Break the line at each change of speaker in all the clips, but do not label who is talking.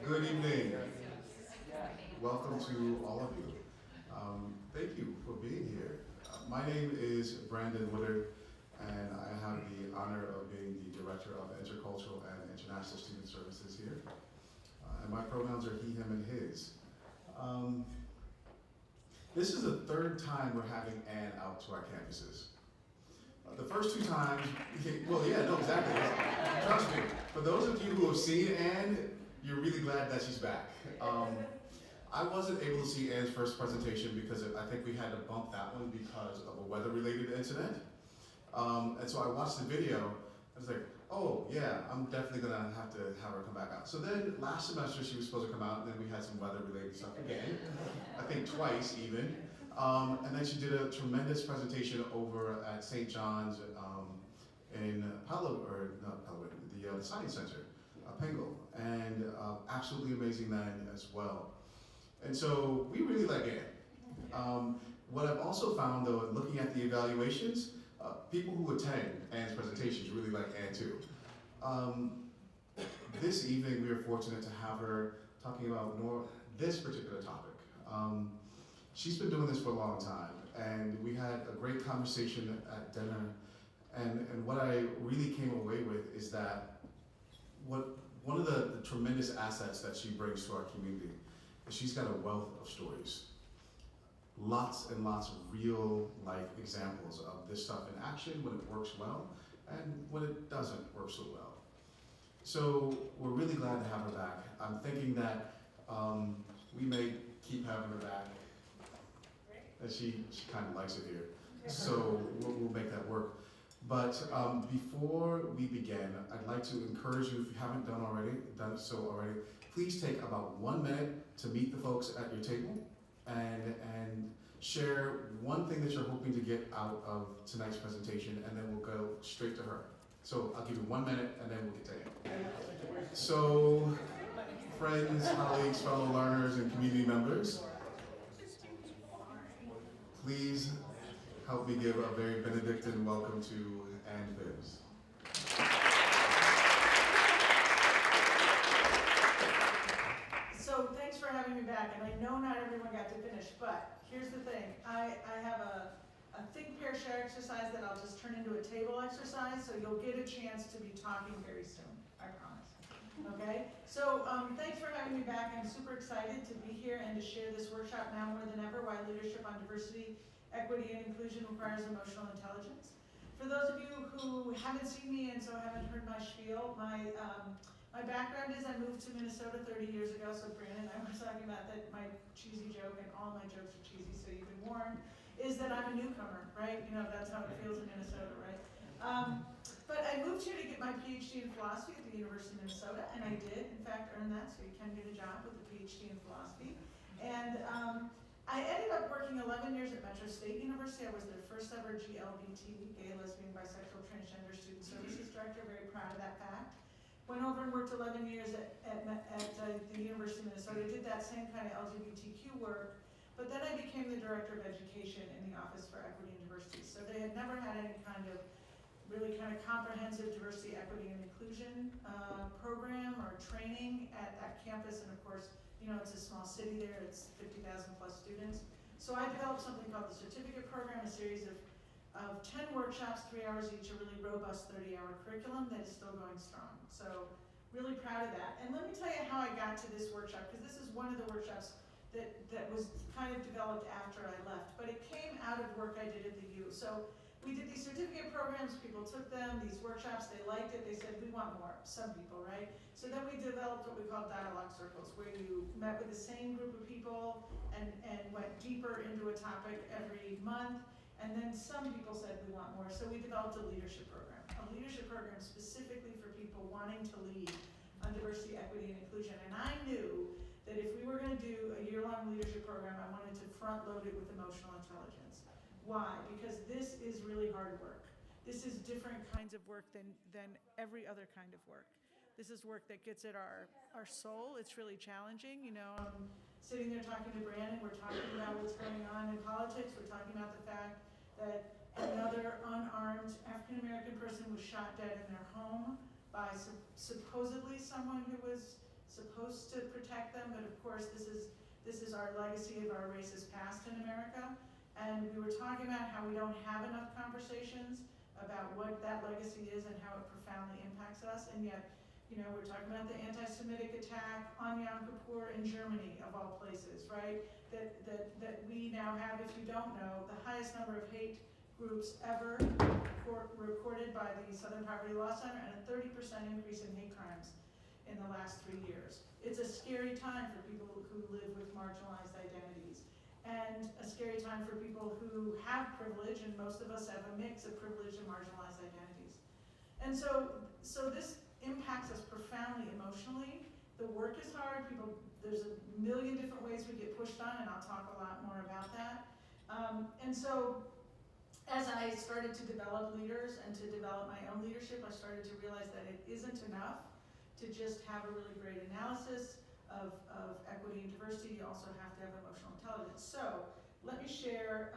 Good evening. Welcome to all of you. Thank you for being here. My name is Brandon Woodard, and I have the honor of being the Director of Intercultural and International Student Services here. And my pronouns are he, him, and his. This is the third time we're having Anne out to our campuses. The first two times, well, yeah, no, exactly. Trust me. For those of you who have seen Anne, you're really glad that she's back. I wasn't able to see Anne's first presentation because I think we had to bump that one because of a weather-related incident. And so I watched the video. I was like, oh yeah, I'm definitely gonna have to have her come back out. So then last semester she was supposed to come out, and then we had some weather-related stuff again. I think twice even. And then she did a tremendous presentation over at St. John's in the Science Center, Pengle, and absolutely amazing then as well. And so we really like Anne. What I've also found though, looking at the evaluations, people who attend Anne's presentations really like Anne too. This evening we are fortunate to have her talking about this particular topic. She's been doing this for a long time, and we had a great conversation at dinner, and what I really came away with is that one of the tremendous assets that she brings to our community is she's got a wealth of stories. Lots and lots of real life examples of this stuff in action when it works well and when it doesn't work so well. So we're really glad to have her back. I'm thinking that we may keep having her back. That she kind of likes it here. So we'll make that work. But before we begin, I'd like to encourage you, if you haven't done so already, please take about 1 minute to meet the folks at your table and share one thing that you're hoping to get out of tonight's presentation, and then we'll go straight to her. So I'll give you 1 minute and then we'll get to it. So friends, colleagues, fellow learners, and community members, please help me give a very Benedictine welcome to Anne Phibbs.
So thanks for having me back, and I know not everyone got to finish, but here's the thing. I have a think, pair, share exercise that I'll just turn into a table exercise, so you'll get a chance to be talking very soon, I promise. Okay, so thanks for having me back. I'm super excited to be here and to share this workshop now more than ever, why leadership on diversity, equity, and inclusion requires emotional intelligence. For those of you who haven't seen me and so haven't heard my spiel, my background is I moved to Minnesota 30 years ago, so Brandon, I was talking about that my cheesy joke, and all my jokes are cheesy, so you've been warned, is that I'm a newcomer, right? You know, that's how it feels in Minnesota, right? But I moved here to get my PhD in philosophy at the University of Minnesota, and I did, in fact, earn that, so you can get a job with a PhD in philosophy. And I ended up working 11 years at Metro State University. I was their first ever GLBT, gay, lesbian, bisexual, transgender student services director, very proud of that fact. Went over and worked 11 years at the University of Minnesota, did that same kind of LGBTQ work, but then I became the director of education in the Office for Equity and Diversity. So they had never had any kind of really kind of comprehensive diversity, equity, and inclusion program or training at that campus. And of course, you know, it's a small city there, it's 50,000 plus students. So I developed something called the certificate program, a series of 10 workshops, 3 hours each, a really robust 30-hour curriculum that is still going strong. So really proud of that. And let me tell you how I got to this workshop, because this is one of the workshops that was kind of developed after I left, but it came out of work I did at the U. So we did these certificate programs, people took them, these workshops, they liked it, they said, we want more, some people, right? So then we developed what we call dialogue circles, where you met with the same group of people and went deeper into a topic every month, and then some people said, we want more. So we developed a leadership program specifically for people wanting to lead on diversity, equity, and inclusion. And I knew that if we were gonna do a year-long leadership program, I wanted to front load it with emotional intelligence. Why? Because this is really hard work. This is different kinds of work than every other kind of work. This is work that gets at our soul. It's really challenging. You know, I'm sitting there talking to Brandon, we're talking about what's going on in politics, we're talking about the fact that another unarmed African-American person was shot dead in their home by supposedly someone who was supposed to protect them, but of course this is our legacy of our racist past in America. And we were talking about how we don't have enough conversations about what that legacy is and how it profoundly impacts us, and yet, you know, we're talking about the anti-Semitic attack on Yom Kippur in Germany, of all places, right? That we now have, if you don't know, the highest number of hate groups ever recorded by the Southern Poverty Law Center, and a 30% increase in hate crimes in the last 3 years. It's a scary time for people who live with marginalized identities, and a scary time for people who have privilege, and most of us have a mix of privilege and marginalized identities. And so this impacts us profoundly emotionally. The work is hard. There's a million different ways we get pushed on, and I'll talk a lot more about that. And so as I started to develop leaders and to develop my own leadership, I started to realize that it isn't enough to just have a really great analysis of equity and diversity. You also have to have emotional intelligence. So let me share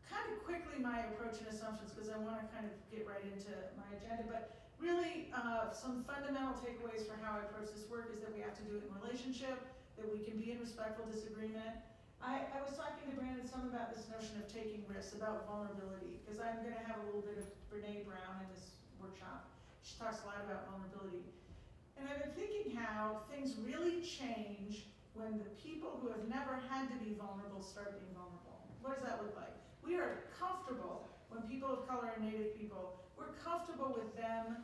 kind of quickly my approach and assumptions, because I want to kind of get right into my agenda. But really, some fundamental takeaways for how I approach this work is that we have to do it in relationship, that we can be in respectful disagreement. I was talking to Brandon some about this notion of taking risks, about vulnerability, because I'm going to have a little bit of Brene Brown in this workshop. She talks a lot about vulnerability. And I've been thinking how things really change when the people who have never had to be vulnerable start being vulnerable. What does that look like? We are comfortable when people of color and Native people, we're comfortable with them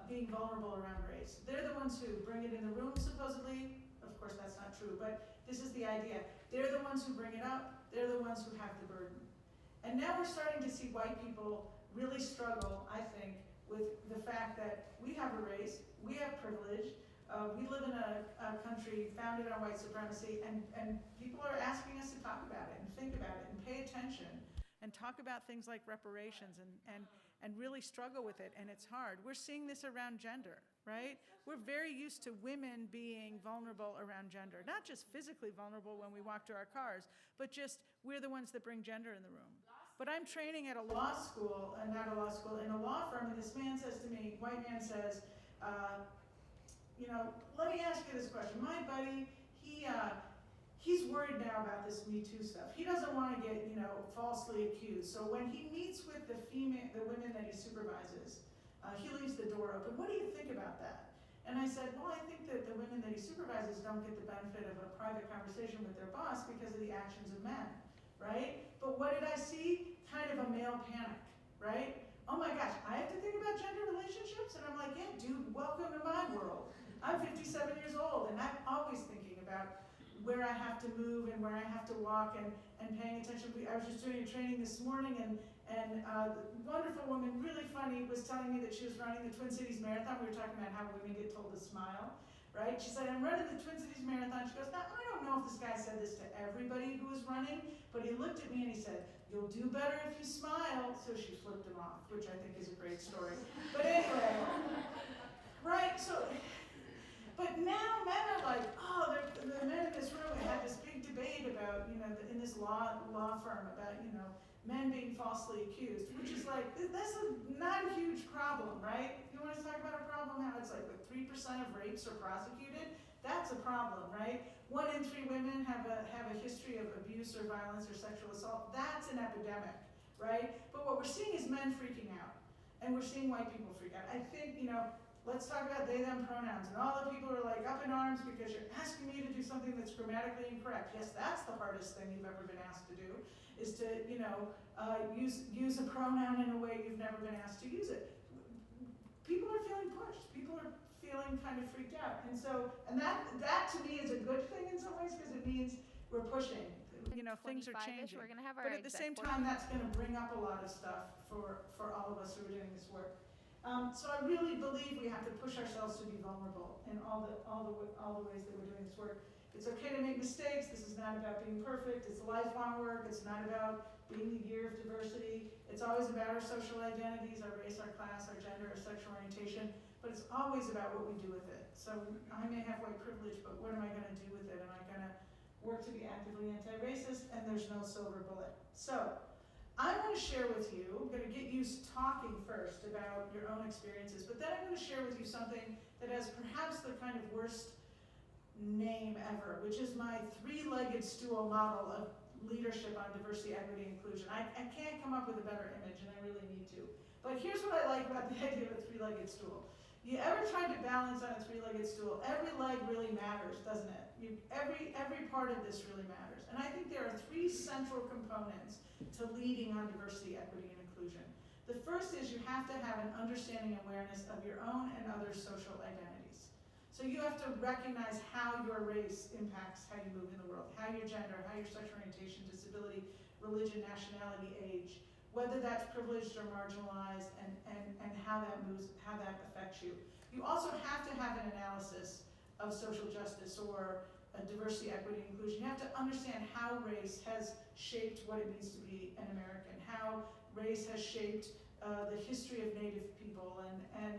being vulnerable around race. They're the ones who bring it in the room, supposedly. Of course, that's not true, but this is the idea. They're the ones who bring it up. They're the ones who have the burden. And now we're starting to see white people really struggle, I think, with the fact that we have a race, we have privilege, we live in a country founded on white supremacy, and people are asking us to talk about it and think about it and pay attention and talk about things like reparations and really struggle with it, and it's hard. We're seeing this around gender, right? We're very used to women being vulnerable around gender, not just physically vulnerable when we walk to our cars, but just we're the ones that bring gender in the room. But I'm training at a law school, not a law school, in a law firm, and this man says to me, white man says, you know, let me ask you this question. My buddy, he's worried now about this Me Too stuff. He doesn't want to get, you know, falsely accused. So when he meets with the women that he supervises, he leaves the door open. What do you think about that? And I said, well, I think that the women that he supervises don't get the benefit of a private conversation with their boss because of the actions of men, right? But what did I see? Kind of a male panic, right? Oh my gosh, I have to think about gender relationships? And I'm like, yeah, dude, welcome to my world. I'm 57 years old, and I'm always thinking about where I have to move and where I have to walk and paying attention. I was just doing a training this morning, and a wonderful woman, really funny, was telling me that she was running the Twin Cities Marathon. We were talking about how women get told to smile, right? She said, I'm running the Twin Cities Marathon. She goes, now, I don't know if this guy said this to everybody who was running, but he looked at me and he said, you'll do better if you smile. So she flipped him off, which I think is a great story. But anyway, right, so, but now men are like, oh, the men in this room had this big debate about, you know, in this law firm about, you know, men being falsely accused, which is like, that's not a huge problem, right? You want to talk about a problem, how it's like with 3% of rapes are prosecuted? That's a problem, right? 1 in 3 women have a history of abuse or violence or sexual assault. That's an epidemic, right? But what we're seeing is men freaking out, and we're seeing white people freak out. I think, you know, let's talk about they, them pronouns, and all the people are like up in arms because you're asking me to do something that's grammatically incorrect. Yes, that's the hardest thing you've ever been asked to do, is to, you know, use a pronoun in a way you've never been asked to use it. People are feeling pushed. People are feeling kind of freaked out. And so, and that to me is a good thing in some ways, because it means we're pushing. You know, things are changing.
We're gonna have our
but at the same time, that's going to bring up a lot of stuff for all of us who are doing this work. So I really believe we have to push ourselves to be vulnerable in all the ways that we're doing this work. It's okay to make mistakes. This is not about being perfect. It's lifelong work. It's not about being the year of diversity. It's always about our social identities, our race, our class, our gender, our sexual orientation. But it's always about what we do with it. So I may have white privilege, but what am I going to do with it? Am I going to work to be actively anti-racist? And there's no silver bullet. So I want to share with you, I'm going to get you talking first about your own experiences, but then I'm going to share with you something that has perhaps the kind of worst name ever, which is my three-legged stool model of leadership on diversity, equity, inclusion. I can't come up with a better image, and I really need to. But here's what I like about the idea of a three-legged stool. You ever tried to balance on a three-legged stool? Every leg really matters, doesn't it? Every part of this really matters. And I think there are three central components to leading on diversity, equity, and inclusion. The first is you have to have an understanding and awareness of your own and others' social identities. So you have to recognize how your race impacts how you move in the world, how your gender, how your sexual orientation, disability, religion, nationality, age, whether that's privileged or marginalized, and how that moves, how that affects you. You also have to have an analysis of social justice or diversity, equity, inclusion. You have to understand how race has shaped what it means to be an American, how race has shaped the history of Native people and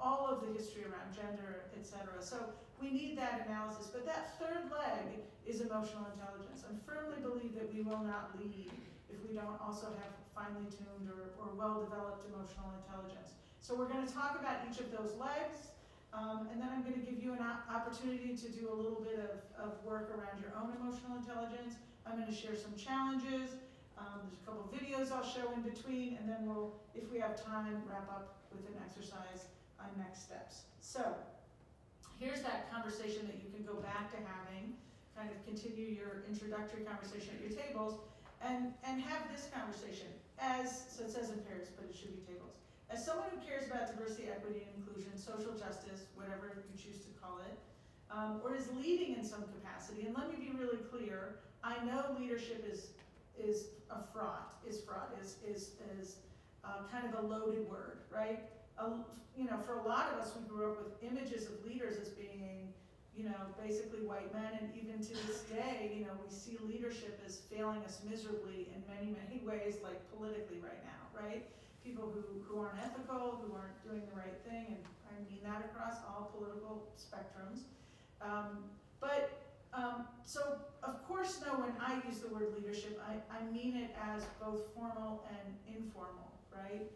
all of the history around gender, etc. So we need that analysis. But that third leg is emotional intelligence. I firmly believe that we will not lead if we don't also have finely tuned or well-developed emotional intelligence. So we're going to talk about each of those legs. And then I'm going to give you an opportunity to do a little bit of work around your own emotional intelligence. I'm going to share some challenges. There's a couple of videos I'll show in between, and then we'll, if we have time, wrap up with an exercise on next steps. So here's that conversation that you can go back to having, kind of continue your introductory conversation at your tables, and have this conversation as, so it says in pairs, but it should be tables. As someone who cares about diversity, equity, and inclusion, social justice, whatever you choose to call it, or is leading in some capacity, and let me be really clear, I know leadership is kind of a loaded word, right? You know, for a lot of us, we grew up with images of leaders as being, you know, basically white men, and even to this day, you know, we see leadership as failing us miserably in many, many ways, like politically right now, right? People who aren't ethical, who aren't doing the right thing, and I mean that across all political spectrums. So of course, no, when I use the word leadership, I mean it as both formal and informal, right?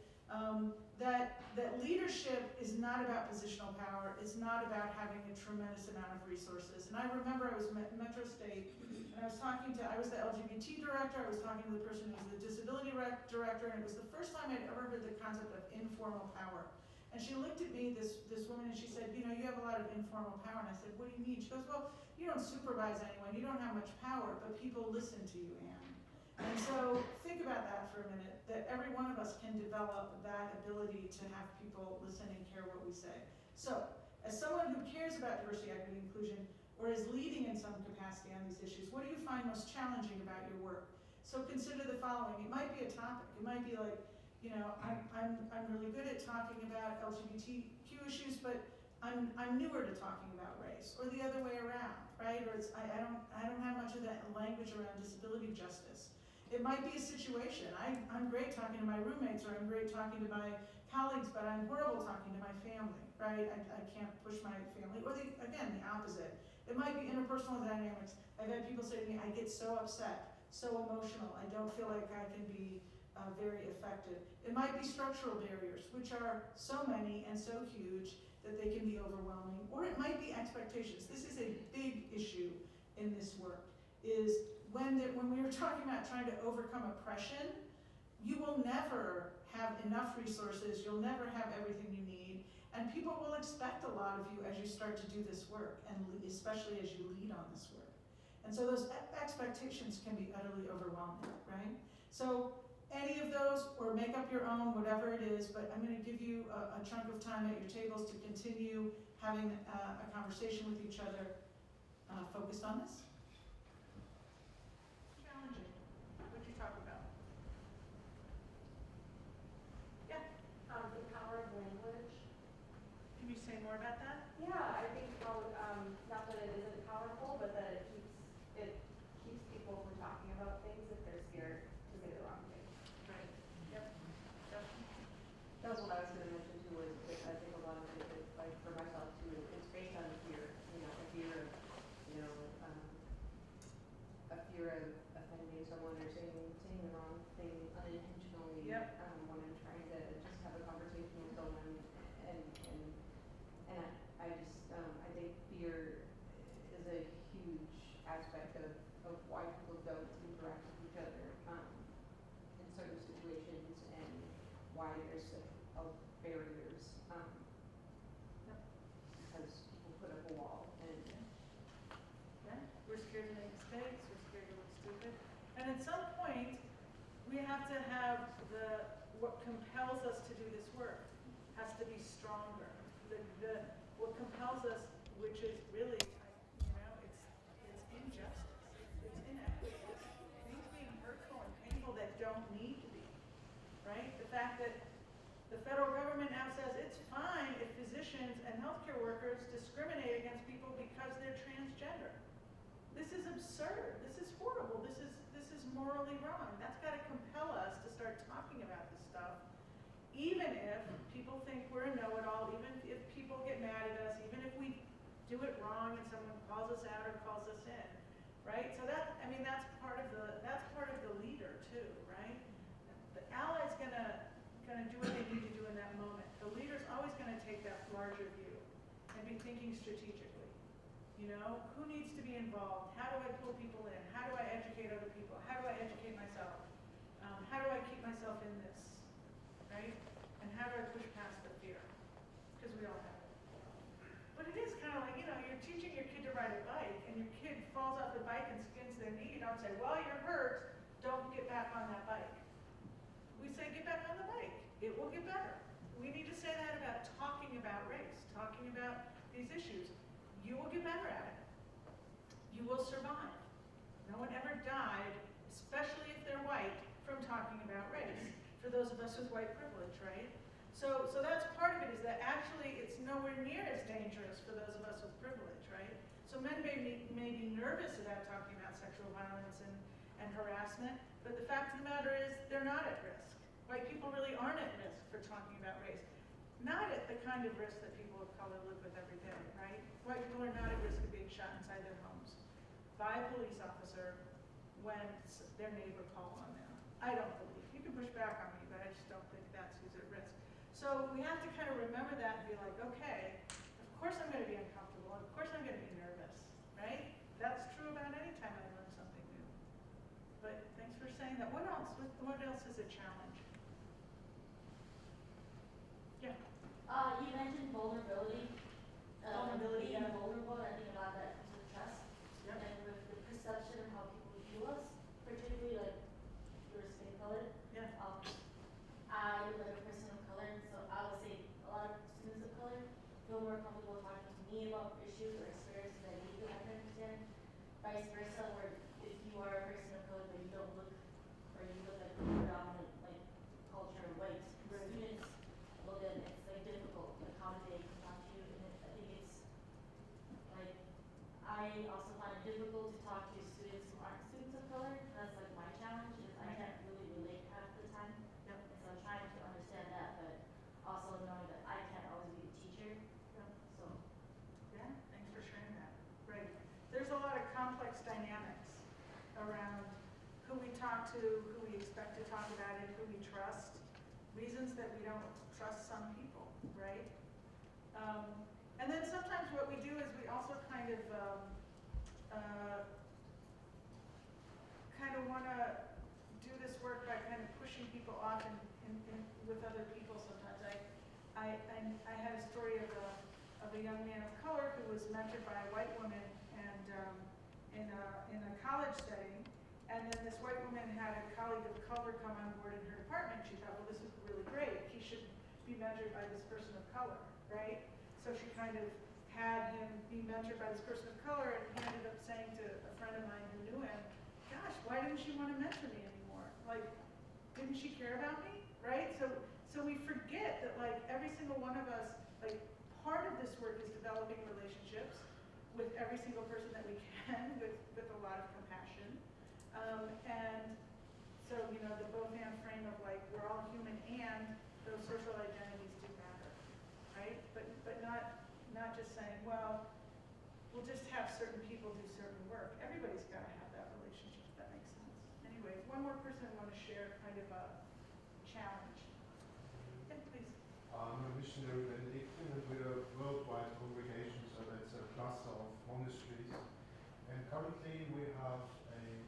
That leadership is not about positional power, it's not about having a tremendous amount of resources. And I remember I was at Metro State, and I was the LGBT director, I was talking to the person who was the disability director, and it was the first time I'd ever heard the concept of informal power. And she looked at me, this woman, and she said, you know, you have a lot of informal power. And I said, what do you mean? She goes, well, you don't supervise anyone, you don't have much power, but people listen to you, Anne. And so think about that for a minute, that every one of us can develop that ability to have people listen and care what we say. So, as someone who cares about diversity, equity, inclusion, or is leading in some capacity on these issues, what do you find most challenging about your work? So consider the following. It might be a topic. It might be like, you know, I'm really good at talking about LGBTQ issues, but I'm newer to talking about race, or the other way around, right? Or it's I don't have much of that language around disability justice. It might be a situation. I'm great talking to my roommates, or I'm great talking to my colleagues, but I'm horrible talking to my family, right? I can't push my family, or again, the opposite. It might be interpersonal dynamics. I've had people say to me, I get so upset, so emotional, I don't feel like I can be very effective. It might be structural barriers, which are so many and so huge that they can be overwhelming, or it might be expectations. This is a big issue in this work, is when we were talking about trying to overcome oppression, you will never have enough resources, you'll never have everything you need, and people will expect a lot of you as you start to do this work, and especially as you lead on this work. And so those expectations can be utterly overwhelming, right? So any of those, or make up your own, whatever it is, but I'm going to give you a chunk of time at your tables to continue having a conversation with each other focused on this. Challenging. What'd you talk about? Yeah?
The power of language.
Can you say more about that?
Yeah, I think how, not that it isn't powerful, but that it keeps people from talking about things if they're scared to say the wrong thing.
Right. Yep.
That was what I was going to mention too, was that I think a lot of it is, like for myself too, it's based on fear, you know, a fear of, you know, a fear fear of offending someone or saying the wrong thing unintentionally.
Yep.
When I'm trying to just have a conversation with someone, and I just, I think fear is a huge aspect of why people don't interact with each other, in certain situations, and why there's barriers, because people put up a wall, and
Yeah, we're scared to make mistakes, we're scared to look stupid. And at some point, we have to have what compels us to do this work has to be stronger. What compels us, which is really, it's injustice, it's inequity, things being hurtful and painful that don't need to be, right? The fact that the federal government now says it's fine if physicians and healthcare workers discriminate against people because they're transgender. This is absurd. This is horrible. This is morally wrong. That's got to compel us to start talking about this stuff, even if people think we're a know-it-all, even if people get mad at us, even if we do it wrong and someone calls us out or calls us in, right? So that's part of the leader too, right? The ally's gonna do what they need to do in that moment. The leader's always gonna take that larger view and be thinking strategically. You know, who needs to be involved? How do I pull people in? How do I educate other people? How do I educate myself? How do I keep myself in this, right? And how do I push past the fear? Because we all have it. But it is kind of like, you're teaching your kid to ride a bike, and your kid falls off the bike and skins their knee. You don't say, well, you're hurt, don't get back on that bike. We say, get back on the bike. It will get better. We need to say that about talking about race, talking about these issues. You will get better at it. You will survive. No one ever died, especially if they're white, from talking about race. For those of us with white privilege, right? So that's part of it, is that actually it's nowhere near as dangerous for those of us with privilege, right? So men may be nervous about talking about sexual violence and harassment, but the fact of the matter is they're not at risk. White people really aren't at risk for talking about race. Not at the kind of risk that people of color live with every day, right? White people are not at risk of being shot inside their homes by a police officer when their neighbor calls on them. I don't believe. You can push back on me, but I just don't think that's who's at risk. So we have to kind of remember that and be like, okay, of course I'm going to be uncomfortable. Of course I'm going to be nervous, right? That's true about any time I learn something new. But thanks for saying that. What else? What else is a challenge? Yeah.
You mentioned vulnerability.
Vulnerability,
Being
yeah.
vulnerable, I think a lot of that comes with trust.
Yep.
And with the perception of how people view us, particularly like your skin color.
Yeah.
I am like a person of color, so I would say a lot of students of color feel more comfortable talking to me about issues or experiences that they do have to understand. Vice versa, where if you are a person of color but you don't look, or you look like predominant like culture white students, well then it's like difficult, like how do they come to you? And I think it's like, I also find it difficult to talk to students who aren't students of color. That's like my challenge, is I can't really relate half the time.
Yep.
And so I'm trying to understand that, but also knowing that I can't always be the teacher.
Yep.
So
Yeah, thanks for sharing that. Right. There's a lot of complex dynamics around who we talk to, who we expect to talk about it, who we trust, reasons that we don't trust some people, right? And then sometimes what we do is we also kind of want to do this work by kind of pushing people off with other people sometimes. I had a story of a young man of color who was mentored by a white woman, and in a college setting, and then this white woman had a colleague of color come on board in her department. She thought, well, this is really great. He should be mentored by this person of color, right? So she kind of had him be mentored by this person of color, and he ended up saying to a friend of mine who knew him, gosh, why didn't she want to mentor me anymore? Like, didn't she care about me, right? So we forget that, like, every single one of us, like, part of this work is developing relationships with every single person that we can, with a lot of compassion. And so, the both and frame of, like, we're all human and those social identities do matter, right? But not just saying, well, we'll just have certain people do certain work. Everybody's got to have that relationship. one more person want to share kind of a challenge. Yeah, please.
I'm a missionary Benedict, and we're a worldwide congregation, so that's a cluster of monasteries. And currently we have a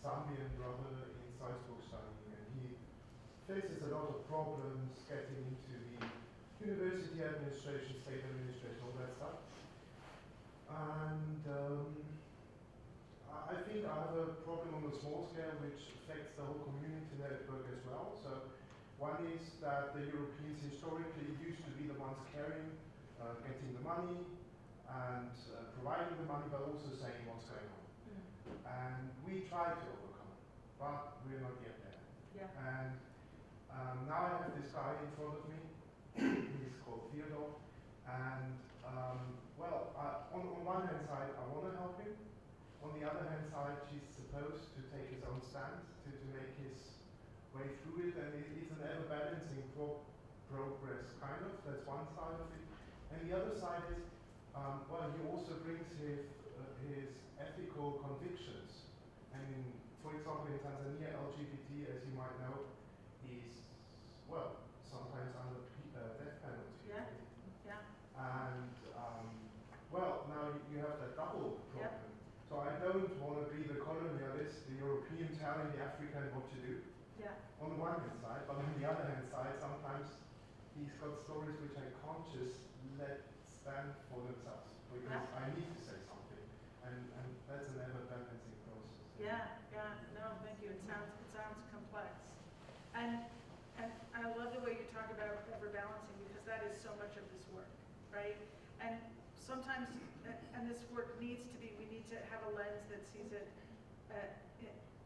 Zambian brother in Salzburg studying, and he faces a lot of problems getting into the university administration, state administration, all that stuff. And I think I have a problem on a small scale which affects the whole community network as well. So one is that the Europeans historically used to be the ones carrying, getting the money and providing the money, but also saying what's going on. And we try to overcome it, but we're not yet there.
Yeah.
And now I have this guy in front of me. He's called Theodore. And on one hand side, I want to help him. On the other hand side, he's supposed to take his own stand to make his way through it, and it's an ever-balancing progress, kind of. That's one side of it. And the other side is, he also brings his ethical convictions. And for example, in Tanzania, LGBT, as you might know, is, sometimes under death penalty.
Yeah, yeah.
And, now you have that double problem.
Yep.
So I don't want to be the colonialist, the European telling the African what to do.
Yeah.
On the one hand side, but on the other hand side, sometimes he's got stories which I can't just let stand for themselves, because
Yeah.
I need to say something, and that's an ever-balancing process.
Yeah, no, thank you. It sounds complex. And I love the way you talk about ever balancing, because that is so much of this work, right? And sometimes, and this work needs to be, we need to have a lens that sees it,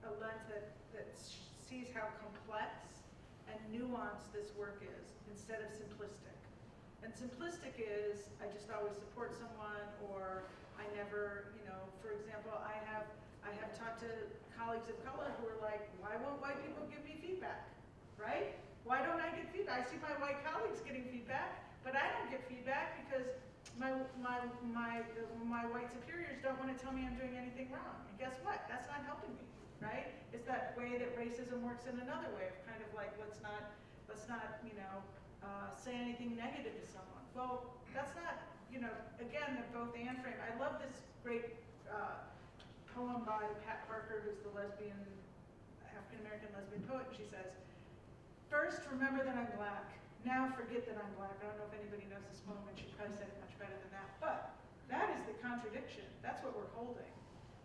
a lens that sees how complex and nuanced this work is, instead of simplistic. And simplistic is, I just always support someone, or I never, for example, I have talked to colleagues of color who are like, why won't white people give me feedback, right? Why don't I get feedback? I see my white colleagues getting feedback, but I don't get feedback because my white superiors don't want to tell me I'm doing anything wrong. And guess what? That's not helping me, right? It's that way that racism works in another way of kind of like, let's not say anything negative to someone. Well, that's not, again, the both and frame. I love this great poem by Pat Parker, who's the African-American lesbian poet. She says, "First, remember that I'm black. Now forget that I'm black." I don't know if anybody knows this poem, and she probably said it much better than that. But that is the contradiction. That's what we're holding.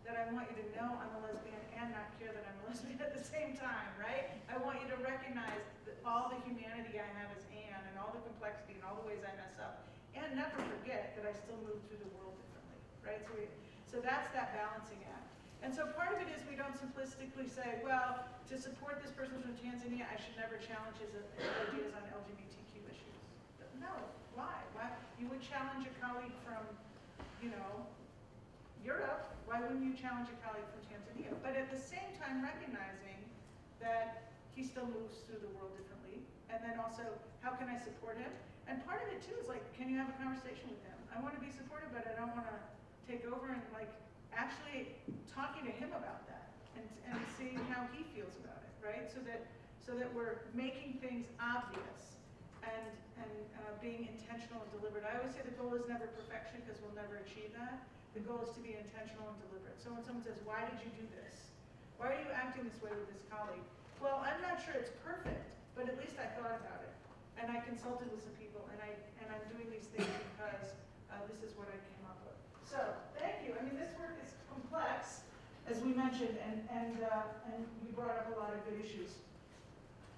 That I want you to know I'm a lesbian and not care that I'm a lesbian at the same time, right? I want you to recognize all the humanity I have as Anne, and all the complexity, and all the ways I mess up, and never forget that I still move through the world differently, right? So that's that balancing act. And so part of it is we don't simplistically say, well, to support this person from Tanzania, I should never challenge his ideas on LGBTQ issues. No, why? You would challenge a colleague from, Europe. Why wouldn't you challenge a colleague from Tanzania? But at the same time recognizing that he still moves through the world differently. And then also, how can I support him? And part of it too is like, can you have a conversation with him? I want to be supportive, but I don't want to take over, and like actually talking to him about that and seeing how he feels about it, right? So that we're making things obvious and being intentional and deliberate. I always say the goal is never perfection, because we'll never achieve that. The goal is to be intentional and deliberate. So when someone says, why did you do this? Why are you acting this way with this colleague? Well, I'm not sure it's perfect, but at least I thought about it. And I consulted with some people, and I'm doing these things because this is what I came up with. So, thank you. I mean, this work is complex, as we mentioned, and we brought up a lot of good issues.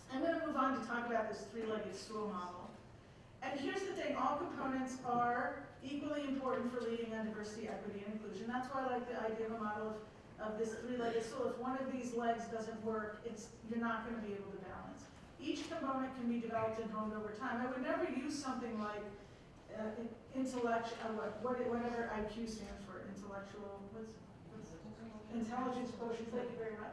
I'm going to move on to talk about this three-legged stool model. And here's the thing, all components are equally important for leading on diversity, equity, and inclusion. That's why I like the idea of a model of this three-legged stool. If one of these legs doesn't work, you're not going to be able to balance. Each component can be developed and honed over time. I would never use something like whatever IQ stands for, intelligence quotient, thank you very much.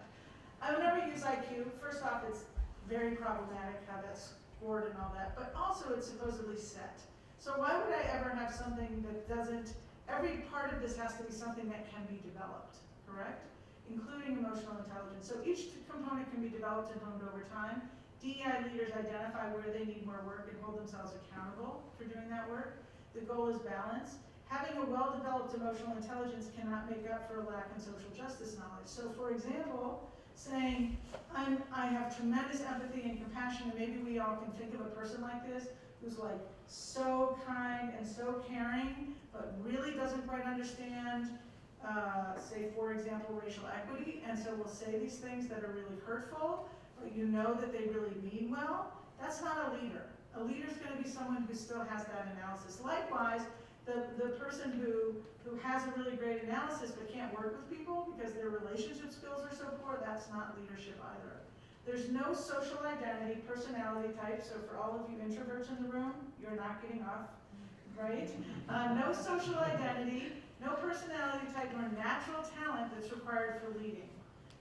I would never use IQ. First off, it's very problematic how that's scored and all that, but also it's supposedly set. So why would I ever have something that doesn't, every part of this has to be something that can be developed, correct? including emotional intelligence. So each component can be developed and honed over time. DEI leaders identify where they need more work and hold themselves accountable for doing that work. The goal is balance. Having a well-developed emotional intelligence cannot make up for a lack in social justice knowledge. So for example, saying, I have tremendous empathy and compassion, and maybe we all can think of a person like this, who's like so kind and so caring, but really doesn't quite understand, say for example, racial equity, and so will say these things that are really hurtful, but you know that they really mean well. That's not a leader. A leader's gonna be someone who still has that analysis. Likewise, the person who has a really great analysis but can't work with people because their relationship skills are so poor, that's not leadership either. There's no social identity, personality type, so for all of you introverts in the room, you're not getting off, right? No social identity, no personality type, nor natural talent that's required for leading,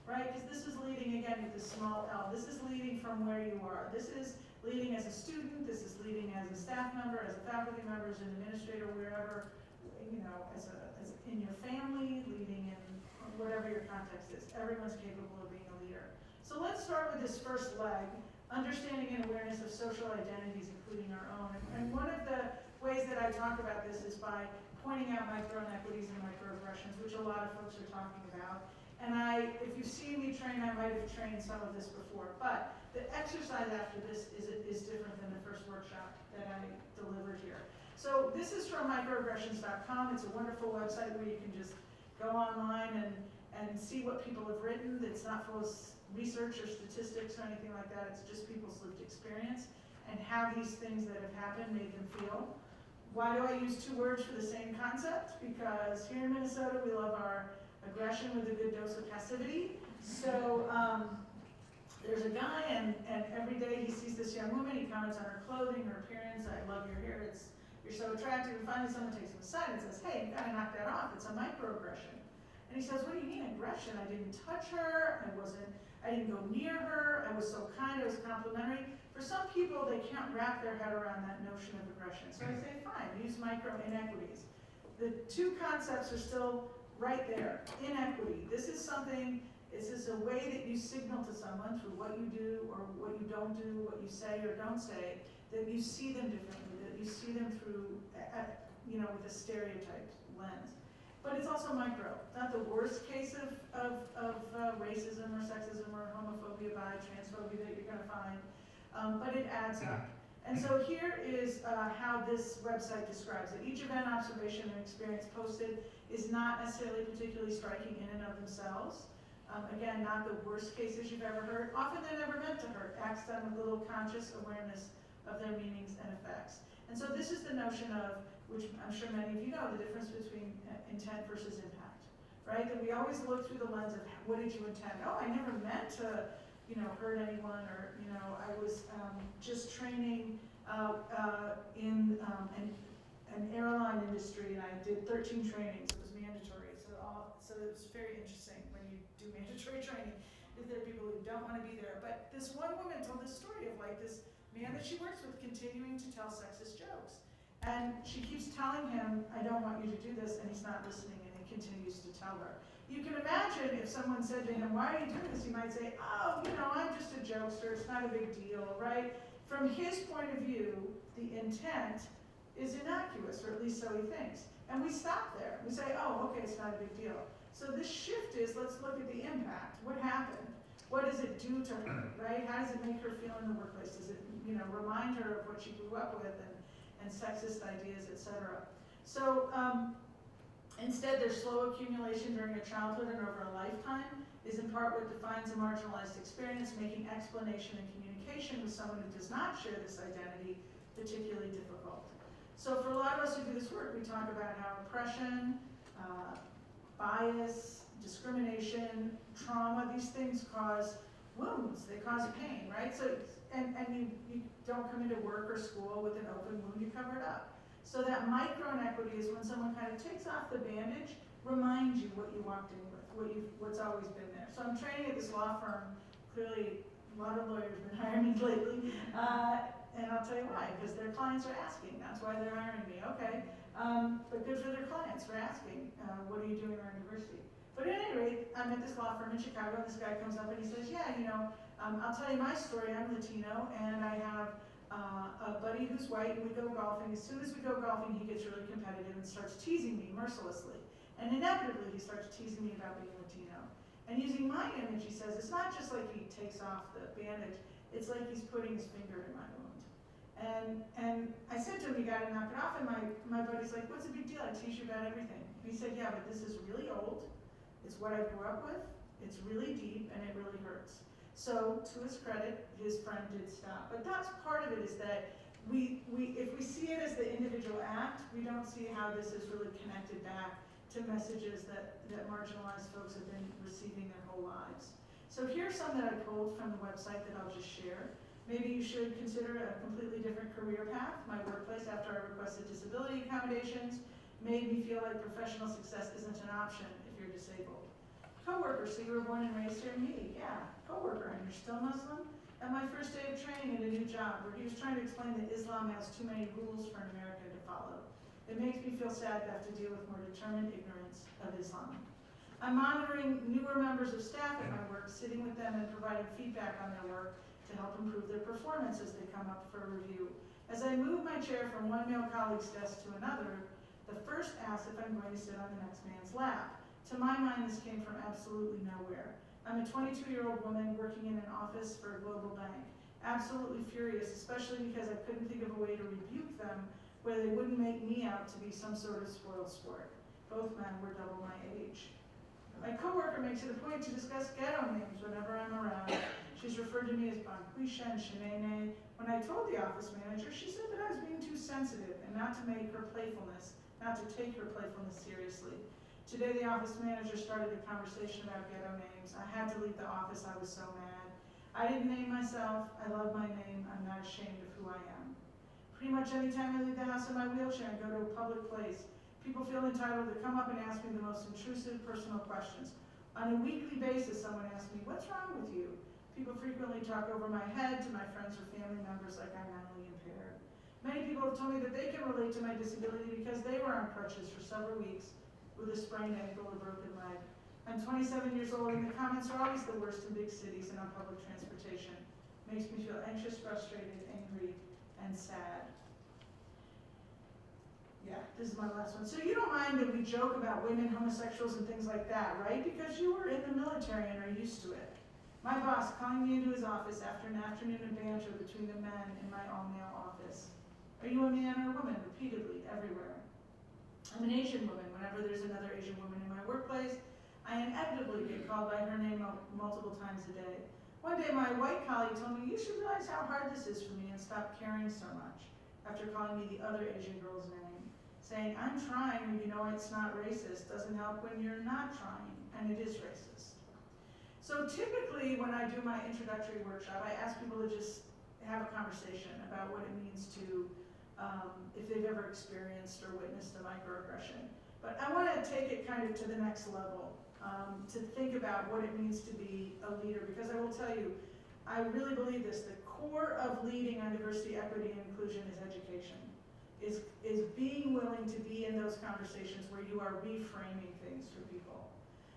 right? Because this is leading, again, with this small L. This is leading from where you are. This is leading as a student, this is leading as a staff member, as a faculty member, as an administrator, wherever, you know, as in your family, leading in whatever your context is. Everyone's capable of being a leader. So let's start with this first leg, understanding and awareness of social identities, including our own. And one of the ways that I talk about this is by pointing out micro-inequities and microaggressions, which a lot of folks are talking about. And if you've seen me train, I might have trained some of this before, but the exercise after this is different than the first workshop that I delivered here. So this is from microaggressions.com. It's a wonderful website where you can just go online and see what people have written. It's not full of research or statistics or anything like that. It's just people's lived experience and how these things that have happened made them feel. Why do I use two words for the same concept? Because here in Minnesota, we love our aggression with a good dose of passivity. So there's a guy, and every day he sees this young woman, he comments on her clothing, her appearance. I love your hair, you're so attractive. And finally someone takes him aside and says, hey, you gotta knock that off, it's a microaggression. And he says, what do you mean aggression? I didn't touch her, I didn't go near her, I was so kind, I was complimentary. For some people, they can't wrap their head around that notion of aggression. So I say, fine, use micro-inequities. The two concepts are still right there. Inequity, this is a way that you signal to someone through what you do or what you don't do, what you say or don't say, that you see them differently, that you see them through, with a stereotype lens. But it's also micro, not the worst case of racism or sexism or homophobia, bi, transphobia that you're gonna find, but it adds up. And so here is how this website describes it. Each event, observation, and experience posted is not necessarily particularly striking in and of themselves. Again, not the worst cases you've ever heard. Often they're never meant to hurt. Acts done with little conscious awareness of their meanings and effects. And so this is the notion of, which I'm sure many of you know, the difference between intent versus impact, right? That we always look through the lens of what did you intend? Oh, I never meant to, hurt anyone, or, I was just training in an airline industry, and I did 13 trainings. It was mandatory, so it was very interesting when you do mandatory training. Is there people who don't want to be there? But this one woman told this story of like this man that she works with continuing to tell sexist jokes. And she keeps telling him, I don't want you to do this, and he's not listening, and he continues to tell her. You can imagine if someone said to him, why are you doing this? He might say, oh, I'm just a jokester, it's not a big deal, right? From his point of view, the intent is innocuous, or at least so he thinks. And we stop there. We say, oh, okay, it's not a big deal. So this shift is, let's look at the impact. What happened? What does it do to her, right? How does it make her feel in the workplace? Does it, remind her of what she grew up with and sexist ideas, etc. So instead, their slow accumulation during a childhood and over a lifetime is in part what defines a marginalized experience, making explanation and communication with someone who does not share this identity particularly difficult. So for a lot of us who do this work, we talk about how oppression, bias, discrimination, trauma, these things cause wounds, they cause pain, right? So, and you don't come into work or school with an open wound, you cover it up. So that micro-inequity is when someone kind of takes off the bandage, reminds you what you walked in with, what's always been there. So I'm training at this law firm, clearly a lot of lawyers have been hiring me lately, and I'll tell you why, because their clients are asking, that's why they're hiring me, okay. But good for their clients for asking, what are you doing around diversity? But at any rate, I'm at this law firm in Chicago, and this guy comes up and he says, yeah, I'll tell you my story, I'm Latino, and I have a buddy who's white, and we go golfing. As soon as we go golfing, he gets really competitive and starts teasing me mercilessly. And inevitably, he starts teasing me about being Latino. And using my image, he says, it's not just like he takes off the bandage, it's like he's putting his finger in my wound. And I said to him, you gotta knock it off, and my buddy's like, what's the big deal? I tease you about everything. And he said, yeah, but this is really old, it's what I grew up with, it's really deep, and it really hurts. So, to his credit, his friend did stop. But that's part of it, is that if we see it as the individual act, we don't see how this is really connected back to messages that marginalized folks have been receiving their whole lives. So here's some that I pulled from the website that I'll just share. Maybe you should consider a completely different career path. My workplace, after I requested disability accommodations, made me feel like professional success isn't an option if you're disabled. Coworker, so you were born and raised here in me? Yeah, coworker, and you're still Muslim? At my first day of training at a new job, where he was trying to explain that Islam has too many rules for an American to follow. It makes me feel sad to have to deal with more determined ignorance of Islam. I'm monitoring newer members of staff at my work, sitting with them and providing feedback on their work to help improve their performance as they come up for a review. As I move my chair from one male colleague's desk to another, the first asks if I'm going to sit on the next man's lap. To my mind, this came from absolutely nowhere. I'm a 22-year-old woman working in an office for a global bank. Absolutely furious, especially because I couldn't think of a way to rebuke them where they wouldn't make me out to be some sort of spoiled sport. Both men were double my age. My coworker makes it a point to discuss ghetto names whenever I'm around. She's referred to me as Banquisha and Shenene. When I told the office manager, she said that I was being too sensitive and not to take her playfulness seriously. Today, the office manager started a conversation about ghetto names. I had to leave the office, I was so mad. I didn't name myself, I love my name, I'm not ashamed of who I am. Pretty much any time I leave the house in my wheelchair and go to a public place, people feel entitled to come up and ask me the most intrusive personal questions. On a weekly basis, someone asks me, what's wrong with you? People frequently talk over my head to my friends or family members like I'm mentally impaired. Many people have told me that they can relate to my disability because they were on crutches for several weeks with a sprained ankle or broken leg. I'm 27 years old, and the comments are always the worst in big cities and on public transportation. Makes me feel anxious, frustrated, angry, and sad. Yeah, this is my last one. So you don't mind that we joke about women, homosexuals, and things like that, right? Because you were in the military and are used to it. My boss calling me into his office after an afternoon of banter between the men in my all-male office. Are you a man or a woman? Repeatedly, everywhere. I'm an Asian woman. Whenever there's another Asian woman in my workplace, I inevitably get called by her name multiple times a day. One day, my white colleague told me, you should realize how hard this is for me and stop caring so much, after calling me the other Asian girl's name, saying, I'm trying, and you know it's not racist, doesn't help when you're not trying, and it is racist. So typically, when I do my introductory workshop, I ask people to just have a conversation about what it means to if they've ever experienced or witnessed a microaggression. But I want to take it kind of to the next level, to think about what it means to be a leader, because I will tell you, I really believe this, the core of leading on diversity, equity, and inclusion is education, is being willing to be in those conversations where you are reframing things for people.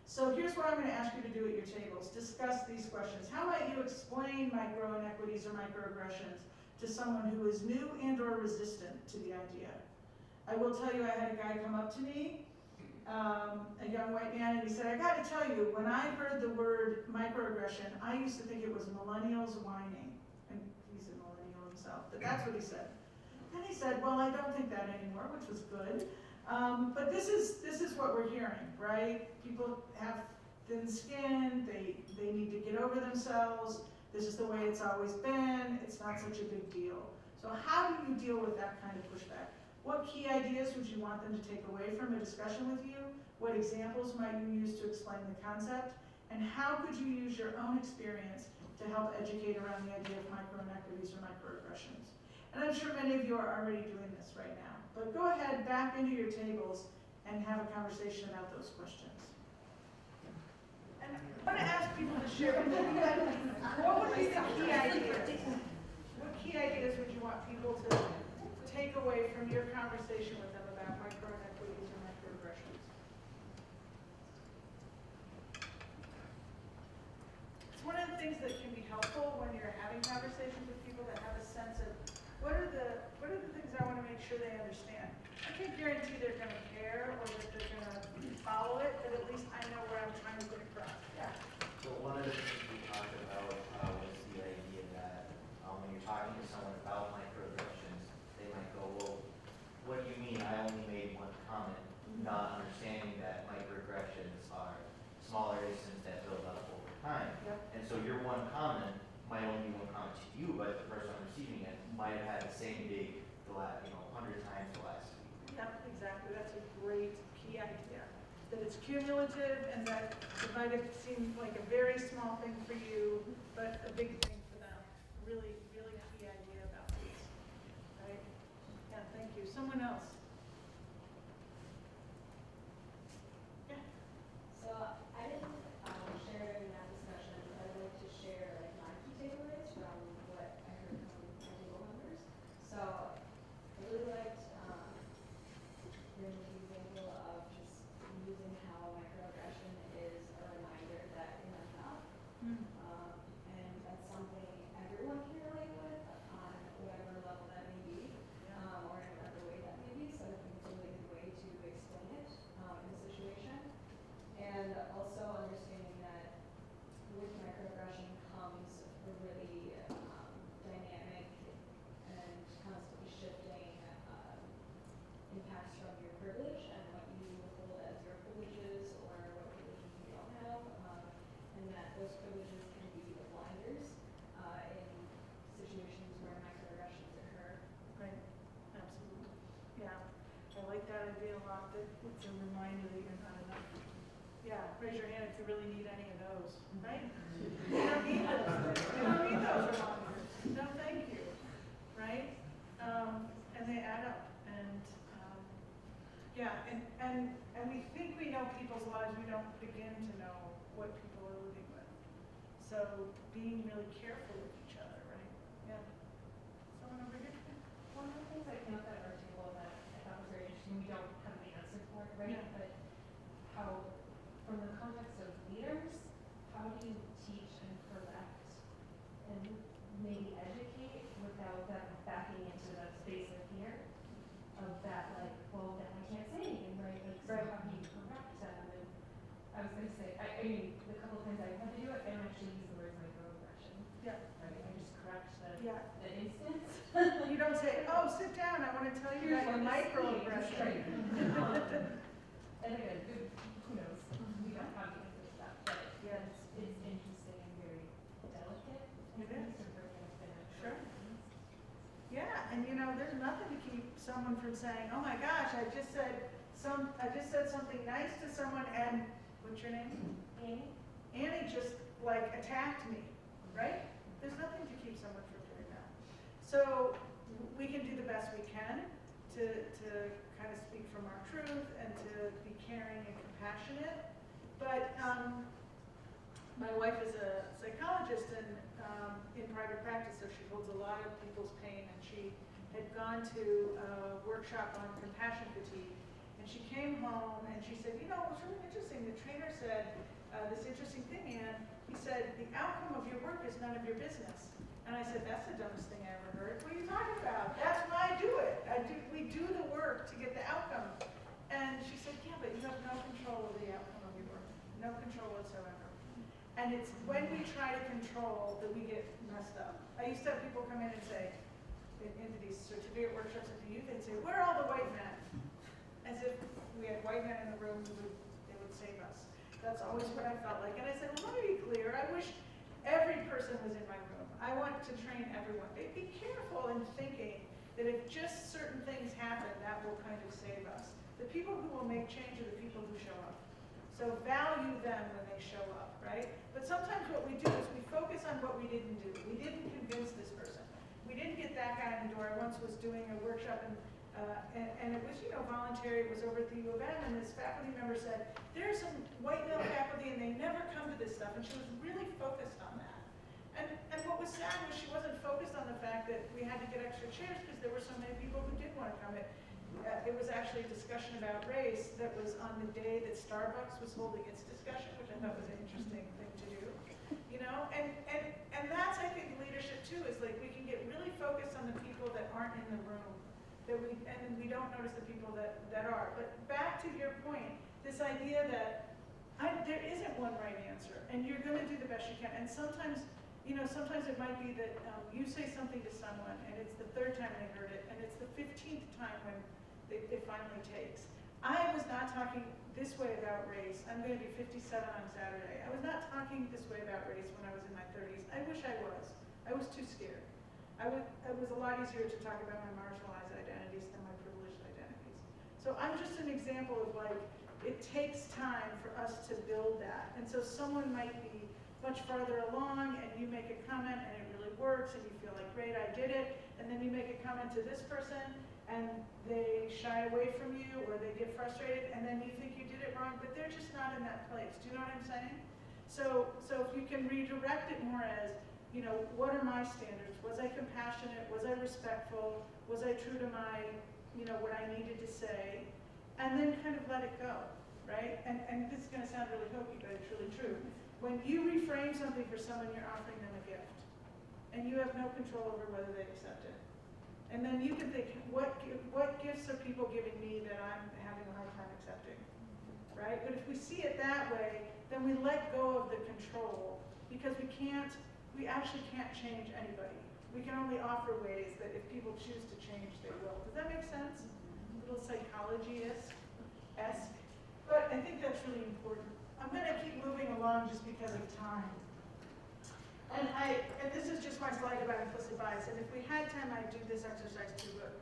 So here's what I'm going to ask you to do at your tables. Discuss these questions. How might you explain micro inequities or microaggressions to someone who is new and or resistant to the idea? I will tell you, I had a guy come up to me, a young white man, and he said, I got to tell you, when I heard the word microaggression, I used to think it was millennials whining. And he's a millennial himself, but that's what he said. Then he said, well, I don't think that anymore, which was good. But this is what we're hearing, right? People have thin skin, they need to get over themselves. This is the way it's always been, it's not such a big deal. So how do you deal with that kind of pushback? What key ideas would you want them to take away from a discussion with you? What examples might you use to explain the concept? And how could you use your own experience to help educate around the idea of micro-inequities or microaggressions? And I'm sure many of you are already doing this right now. But go ahead, back into your tables and have a conversation about those questions. And I want to ask people to share with you, what would be the key ideas? What key ideas would you want people to take away from your conversation with them about micro-inequities or microaggressions? things that can be helpful when you're having conversations with people that have a sense of what are the things I want to make sure they understand. I can't guarantee they're going to care or that they're going to follow it, but at least I know where I'm trying to get across. Yeah.
So one of the things we talked about was the idea that when you're talking to someone about microaggressions, they might go, well, what do you mean I only made one comment? Not understanding that microaggressions are smaller incidents that build up over time.
Yep.
And so your one comment might only be one comment to you, but the person receiving it might have had the same big, 100 times the last week.
Yep, exactly. That's a great key idea. That it's cumulative and that it might have seemed like a very small thing for you, but a big thing for them. Really, really key idea about this. Right? Yeah, thank you. Someone else? Yeah.
So I didn't share in that discussion, but I'd like to share like my key takeaways from what I heard from my table members. So I really liked your example of just using how microaggression is a reminder that you're not enough. And that's something everyone can relate with on whatever level that may be, or in whatever way that may be. So I think it's a really good way to explain it in a situation. And also understanding that with microaggression comes a really dynamic and constantly shifting impacts from your privilege and what you hold as your privileges or what privileges you don't have, and that those privileges can be the blinders in situations where microaggressions occur.
Right. Absolutely. Yeah. I like that idea a lot, that it's a reminder that you're not enough. Yeah, raise your hand if you really need any of those, right? You don't need those. You don't need those reminders. No, thank you, right? And they add up, and yeah, and we think we know people's lives. We don't begin to know what people are living with. So being really careful with each other, right? Yeah. Someone over here.
One of the things that came up at our table that I thought was very interesting, we don't have an answer for it, right?
Yeah.
But how, from the context of leaders, how do you teach and correct and maybe educate without them backing into the space of fear of that, like, well, then I can't say anything, right? Like, so
Right.
how do you correct them? And I was going to say, I mean, the couple of times I've had to do it, I don't actually use the word microaggression,
Yeah.
right? I just correct
Yeah.
the instance.
You don't say, oh, sit down, I want to tell you about your microaggression.
And again, who knows? We don't have the answer to that, but
Yes.
it's interesting and very delicate.
It is. Sure.
Sure.
Yeah, and there's nothing to keep someone from saying, oh my gosh, I just said something nice to someone, and what's your name?
Annie?
Annie just like attacked me, right? There's nothing to keep someone from doing that. So we can do the best we can to kind of speak from our truth and to be caring and compassionate. But my wife is a psychologist and in private practice, so she holds a lot of people's pain, and she had gone to a workshop on compassion fatigue. And she came home and she said, it was really interesting. The trainer said this interesting thing, Ann. He said, the outcome of your work is none of your business. And I said, that's the dumbest thing I ever heard. What are you talking about? That's why I do it. We do the work to get the outcome. And she said, yeah, but you have no control of the outcome of your work. No control whatsoever. And it's when we try to control that we get messed up. I used to have people come in and say, into these certificate workshops at the youth, they'd say, where are all the white men? As if we had white men in the room they would save us. That's always what I felt like. And I said, well, let me be clear. I wish every person was in my room. I want to train everyone. But be careful in thinking that if just certain things happen, that will kind of save us. The people who will make change are the people who show up. So value them when they show up, right? But sometimes what we do is we focus on what we didn't do. We didn't convince this person. We didn't get that guy in the door. I once was doing a workshop and it was, voluntary. It was over at the U of M, and this faculty member said, there's some white male faculty and they never come to this stuff, and she was really focused on that. And what was sad was she wasn't focused on the fact that we had to get extra chairs because there were so many people who did want to come. It was actually a discussion about race that was on the day that Starbucks was holding its discussion, which I thought was an interesting thing to do. And aren't in the room, and we don't notice the people that are. But back to your point, this idea that there isn't one right answer, and you're gonna do the best you can. And sometimes, sometimes it might be that you say something to someone, and it's the third time they heard it, and it's the 15th time when it finally takes. I was not talking this way about race. I'm going to be 57 on Saturday. I was not talking this way about race when I was in my 30s. I wish I was. I was too scared. It was a lot easier to talk about my marginalized identities than my privileged identities. So I'm just an example of like, it takes time for us to build that. And so someone might be much farther along and you make a comment and it really works and you feel like, great, I did it. And then you make a comment to this person and they shy away from you or they get frustrated and then you think you did it wrong, but they're just not in that place. Do you know what I'm saying? So if you can redirect it more as, what are my standards? Was I compassionate? Was I respectful? Was I true to my, what I needed to say? And then kind of let it go, right? And this is gonna sound really hokey, but it's really true. When you reframe something for someone, you're offering them a gift. And you have no control over whether they accept it. And then you can think, what gifts are people giving me that I'm having a hard time accepting, right? But if we see it that way, then we let go of the control because we actually can't change anybody. We can only offer ways that if people choose to change, they will. Does that make sense? A little psychology-esque. But I think that's really important. I'm gonna keep moving along just because of time. And this is just my slide about implicit bias, and if we had time, I'd do this exercise too, but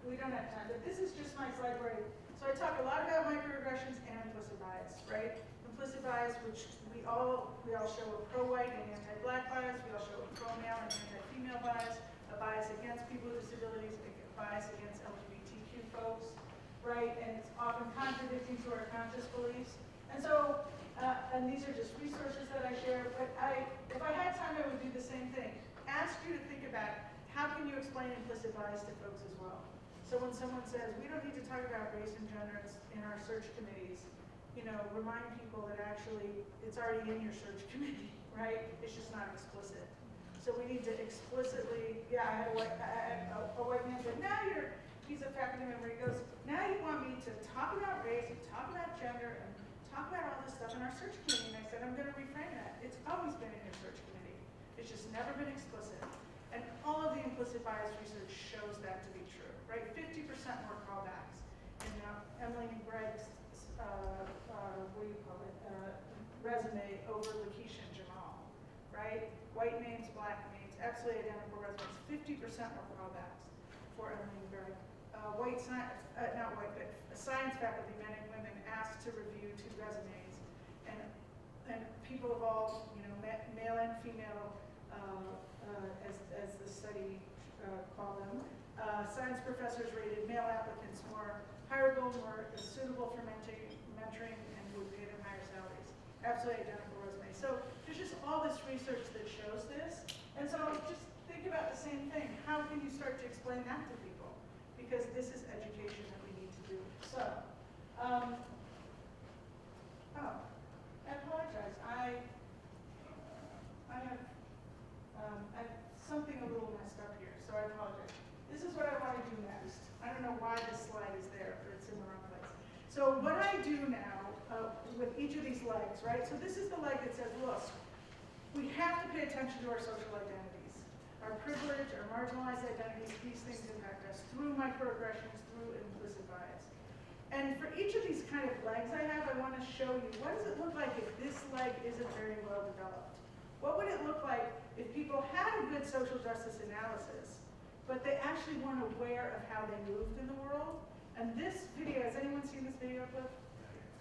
we don't have time. But this is just my slide where so I talk a lot about microaggressions and implicit bias, right? Implicit bias, which we all show a pro-white and anti-black bias, we all show a pro-male and anti-female bias, a bias against people with disabilities, a bias against LGBTQ folks, right? And it's often contradicting to our conscious beliefs. And so, and these are just resources that I share, but if I had time, I would do the same thing. Ask you to think about how can you explain implicit bias to folks as well. So when someone says, we don't need to talk about race and gender in our search committees, remind people that actually it's already in your search committee, right? It's just not explicit. So we need to explicitly, I had a white man said, he's a faculty member, he goes, now you want me to talk about race and talk about gender and talk about all this stuff in our search committee, and I said, I'm going to reframe that. It's always been in your search committee. It's just never been explicit. And all of the implicit bias research shows that to be true, right? 50% more callbacks. And Emily Gregg's, resume over Lakeisha and Jamal, right? White names, black names, absolutely identical resumes, 50% more callbacks for Emily Gregg. Science faculty, men and women, asked to review 2 resumes, and people of all, male and female, as the study called them. Science professors rated male applicants more hireable, more suitable for mentoring, and would pay them higher salaries. Absolutely identical resumes. So there's just all this research that shows this, and so just think about the same thing. How can you start to explain that to people? Because this is education that we need to do. So, I apologize. I have something a little messed up here, so I apologize. This is what I want to do next. I don't know why this slide is there, but it's in the wrong place. So what I do now with each of these legs, right? So this is the leg that says, look, we have to pay attention to our social identities. Our privilege, our marginalized identities, these things impact us through microaggressions, through implicit bias. And for each of these kind of legs I have, I want to show you, what does it look like if this leg isn't very well developed? What would it look like if people had a good social justice analysis, but they actually weren't aware of how they moved in the world? And this video, has anyone seen this video clip?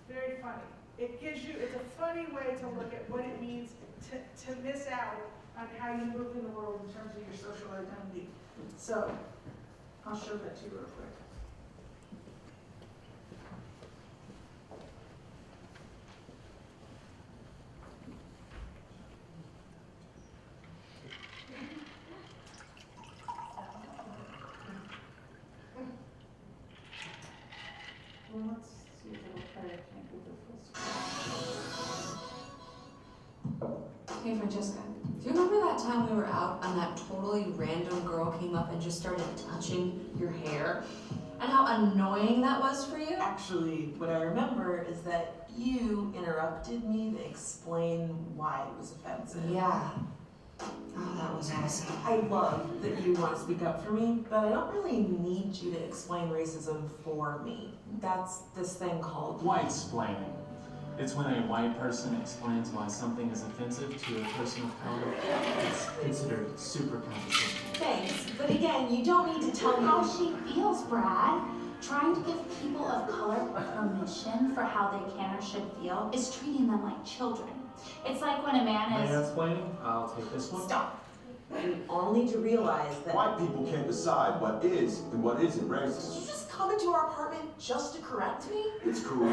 Very funny. It gives you, it's a funny way to look at what it means to miss out on how you move in the world in terms of your social identity. So, I'll show that to you real quick. Well, let's see if it'll play. I can't do the full screen.
Hey, Francesca. Do you remember that time we were out and that totally random girl came up and just started touching your hair? And how annoying that was for you?
Actually, what I remember is that you interrupted me to explain why it was offensive.
Yeah. Oh, that was awesome.
I love that you want to speak up for me, but I don't really need you to explain racism for me. That's this thing called
White-splaining. It's when a white person explains why something is offensive to a person of color. It's considered super condescending.
Thanks, but again, you don't need to tell me
How she feels, Brad. Trying to give people of color permission for how they can or should feel is treating them like children. It's like when a man is...
Mansplaining? I'll take this one.
Stop. You all need to realize that
White people can't decide what is and what isn't
Did
racist.
you just come into our apartment just to correct me?
It's cool.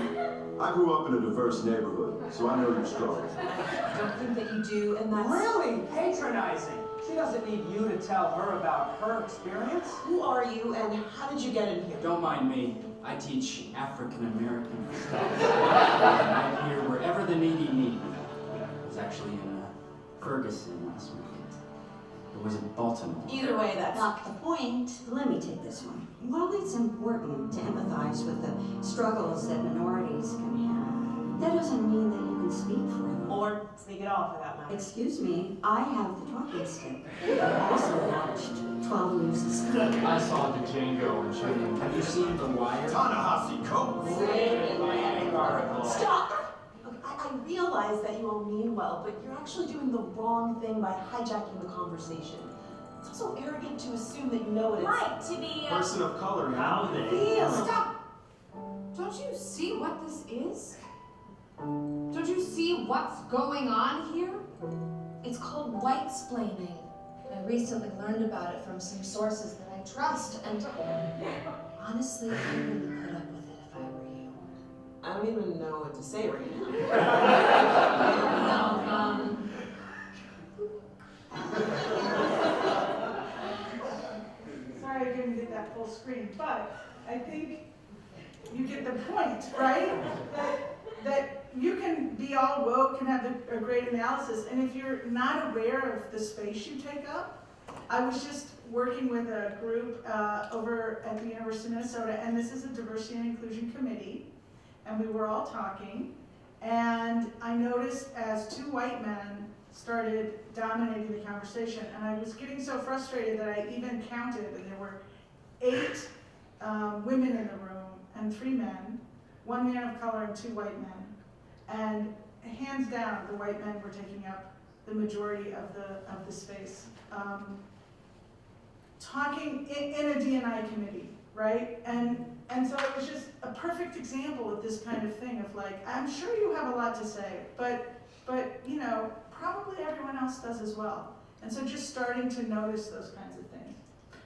I grew up in a diverse neighborhood, so I know your struggles.
I don't think that you do, and that's...
Really patronizing. She doesn't need you to tell her about her experience.
Who are you, and how did you get in here?
Don't mind me. I teach African American stuff. I'm here wherever the needy need me. I was actually in Ferguson last week. It was in Baltimore.
Either way, that's...
Not the point. Let me take this one. While it's important to empathize with the struggles that minorities can have, that doesn't mean that you can speak for them.
Or take it off for that matter.
Excuse me, I have the talking stick. I also watched 12 Years a Slave.
I saw the Django Unchained.
Have you seen The Wire?
Ta-Nehisi Coates.
Stop! Okay, I realize that you all mean well, but you're actually doing the wrong thing by hijacking the conversation. It's also arrogant to assume that you know what it's...
Right, to be...
Person of color,
How they?
Feel.
Stop! Don't you see what this is? Don't you see what's going on here? It's called white-splaining. I recently learned about it from some sources that I trust, and honestly, I wouldn't put up with it if I were you.
I don't even know what to say right now.
Sorry I didn't get that full screen, but I think you get the point, right? That you can be all woke and have a great analysis, and if you're not aware of the space you take up, I was just working with a group over at the University of Minnesota, and this is a diversity and inclusion committee, and we were all talking, and I noticed as two white men started dominating the conversation, and I was getting so frustrated that I even counted, and there were 8 women in the room and 3 men, 1 man of color and 2 white men. And hands down, the white men were taking up the majority of the space. Talking in a D&I committee, right? And so it was just a perfect example of this kind of thing of like, I'm sure you have a lot to say, but you know, probably everyone else does as well. And so just starting to notice those kinds of things.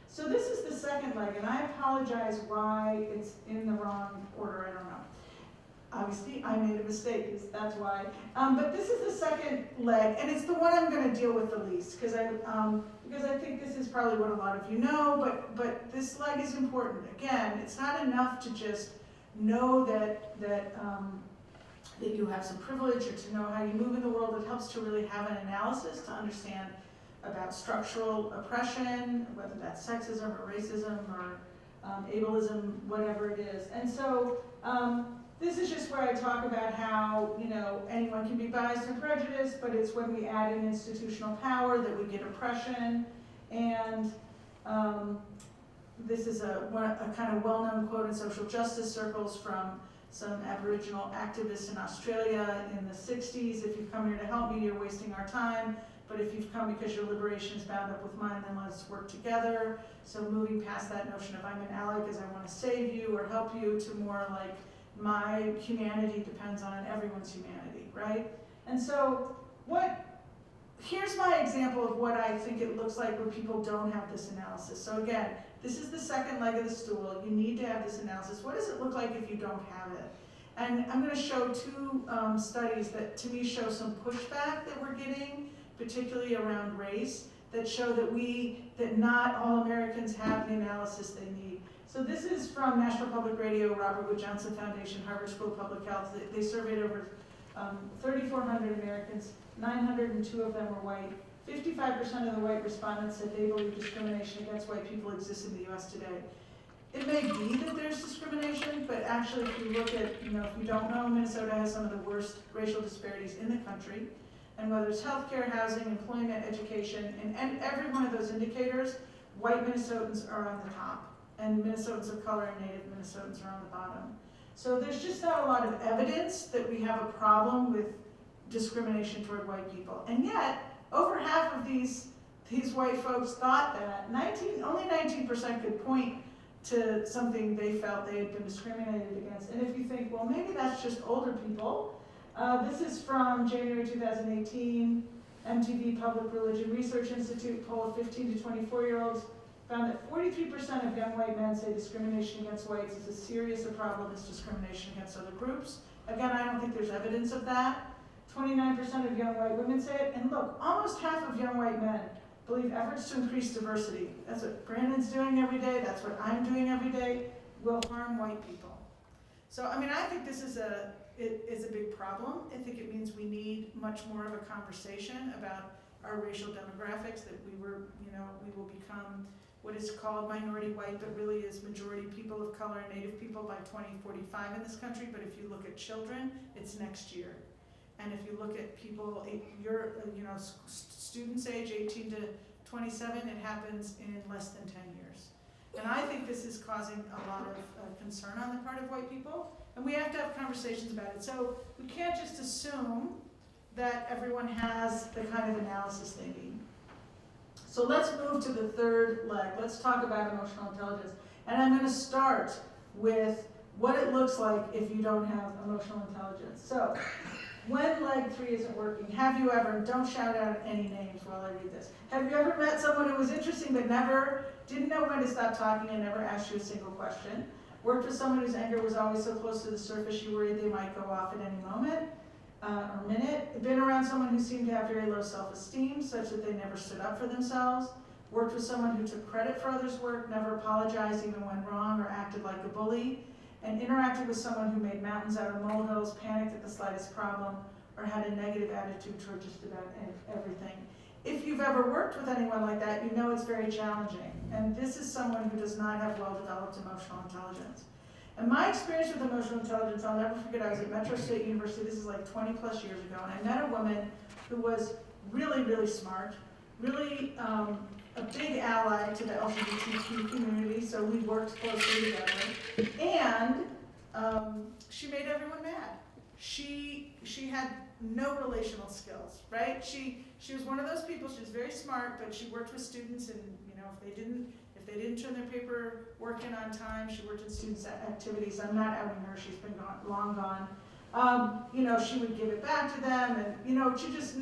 So this is the second leg, and I apologize why it's in the wrong order, I don't know. Obviously, I made a mistake, that's why. But this is the second leg, and it's the one I'm going to deal with the least, because I think this is probably what a lot of you know, but this leg is important. Again, it's not enough to just know that you have some privilege or to know how you move in the world. It helps to really have an analysis to understand about structural oppression, whether that's sexism or racism or ableism, whatever it is. And so this is just where I talk about how, you know, anyone can be biased and prejudiced, but it's when we add in institutional power that we get oppression. And this is a kind of well-known quote in social justice circles from some Aboriginal activists in Australia in the 60s. If you've come here to help me, you're wasting our time. But if you've come because your liberation is bound up with mine, then let's work together. So moving past that notion of I'm an ally because I want to save you or help you to more like my humanity depends on everyone's humanity, right? And so here's my example of what I think it looks like when people don't have this analysis. So again, this is the second leg of the stool. You need to have this analysis. What does it look like if you don't have it? And I'm going to show 2 studies that to me show some pushback that we're getting, particularly around race, that show that not all Americans have the analysis they need. So this is from National Public Radio, Robert Wood Johnson Foundation, Harvard School of Public Health. They surveyed over 3,400 Americans. 902 of them were white. 55% of the white respondents said they believe discrimination against white people exists in the US today. It may be that there's discrimination, but actually if you look at, if you don't know, Minnesota has some of the worst racial disparities in the country. And whether it's healthcare, housing, employment, education, and every one of those indicators, white Minnesotans are on the top, and Minnesotans of color and Native Minnesotans are on the bottom. So there's just not a lot of evidence that we have a problem with discrimination toward white people. And yet, over half of these white folks thought that only 19% could point to something they felt they had been discriminated against. And if you think, well, maybe that's just older people, this is from January 2018, MTV Public Religion Research Institute poll of 15 to 24-year-olds found that 43% of young white men say discrimination against whites is as serious a problem as discrimination against other groups. Again, I don't think there's evidence of that. 29% of young white women say it, and look, almost half of young white men believe efforts to increase diversity, that's what Brandon's doing every day, that's what I'm doing every day, will harm white people. So, I mean, I think this is a big problem. I think it means we need much more of a conversation about our racial demographics, that we will become what is called minority white, but really is majority people of color and Native people by 2045 in this country. But if you look at children, it's next year. And if you look at people, students age 18 to 27, it happens in less than 10 years. And I think this is causing a lot of concern on the part of white people, and we have to have conversations about it. So we can't just assume that everyone has the kind of analysis they need. So let's move to the third leg. Let's talk about emotional intelligence. And I'm going to start with what it looks like if you don't have emotional intelligence. So when leg 3 isn't working, have you ever, don't shout out any names while I read this, have you ever met someone who was interesting but didn't know when to stop talking and never asked you a single question? Worked with someone whose anger was always so close to the surface you worried they might go off at any moment or minute? Been around someone who seemed to have very low self-esteem such that they never stood up for themselves? Worked with someone who took credit for others' work, never apologized even when wrong or acted like a bully? And interacted with someone who made mountains out of molehills, panicked at the slightest problem, or had a negative attitude toward just about everything? If you've ever worked with anyone like that, you know it's very challenging. And this is someone who does not have well-developed emotional intelligence. And my experience with emotional intelligence, I'll never forget, I was at Metro State University, this is like 20 plus years ago, and I met a woman who was really, really smart, really a big ally to the LGBTQ community, so we worked closely together. And she made everyone mad. She had no relational skills, right? She was one of those people, she was very smart, but she worked with students, and if they didn't turn their paperwork in on time, she worked in students' activities. I'm not outing her, she's been long gone. She would give it back to them, and she just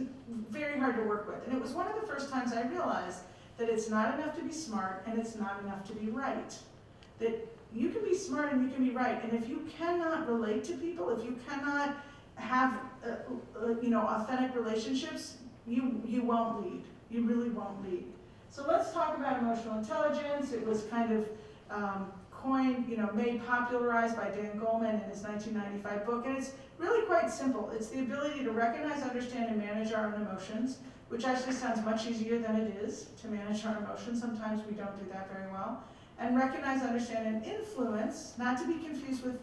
very hard to work with. And it was one of the first times I realized that it's not enough to be smart and it's not enough to be right. That you can be smart and you can be right, and if you cannot relate to people, if you cannot have authentic relationships, you won't lead. You really won't lead. So let's talk about emotional intelligence. It was kind of coined, made popularized by Dan Goleman in his 1995 book, and it's really quite simple. It's the ability to recognize, understand, and manage our own emotions, which actually sounds much easier than it is to manage our emotions. Sometimes we don't do that very well. And recognize, understand, and influence, not to be confused with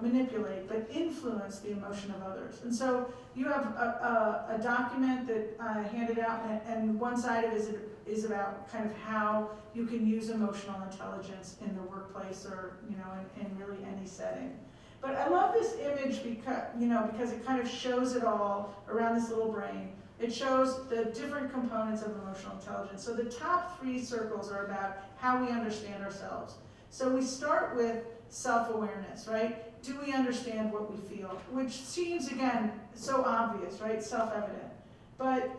manipulate, but influence the emotion of others. And so you have a document that I handed out, and one side of it is about kind of how you can use emotional intelligence in the workplace or in really any setting. But I love this image because it kind of shows it all around this little brain. It shows the different components of emotional intelligence. So the top 3 circles are about how we understand ourselves. So we start with self-awareness, right? Do we understand what we feel? Which seems, again, so obvious, right? Self-evident. But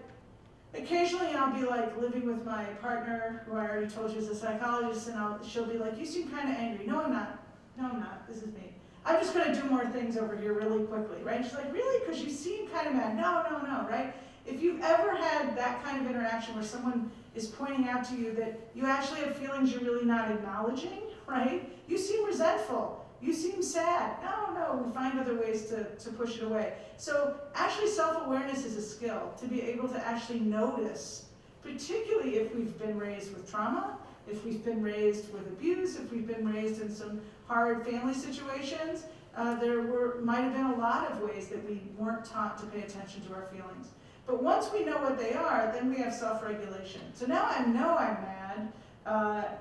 occasionally I'll be like living with my partner, who I already told you is a psychologist, and she'll be like, you seem kind of angry. No, I'm not. No, I'm not. This is me. I'm just going to do more things over here really quickly, right? And she's like, really? Because you seem kind of mad. No, right? If you've ever had that kind of interaction where someone is pointing out to you that you actually have feelings you're really not acknowledging, right? You seem resentful. you seem sad. No, we find other ways to push it away. So actually self-awareness is a skill, to be able to actually notice, particularly if we've been raised with trauma, if we've been raised with abuse, if we've been raised in some hard family situations. Might have been a lot of ways that we weren't taught to pay attention to our feelings. But once we know what they are, then we have self-regulation. So now I know I'm mad,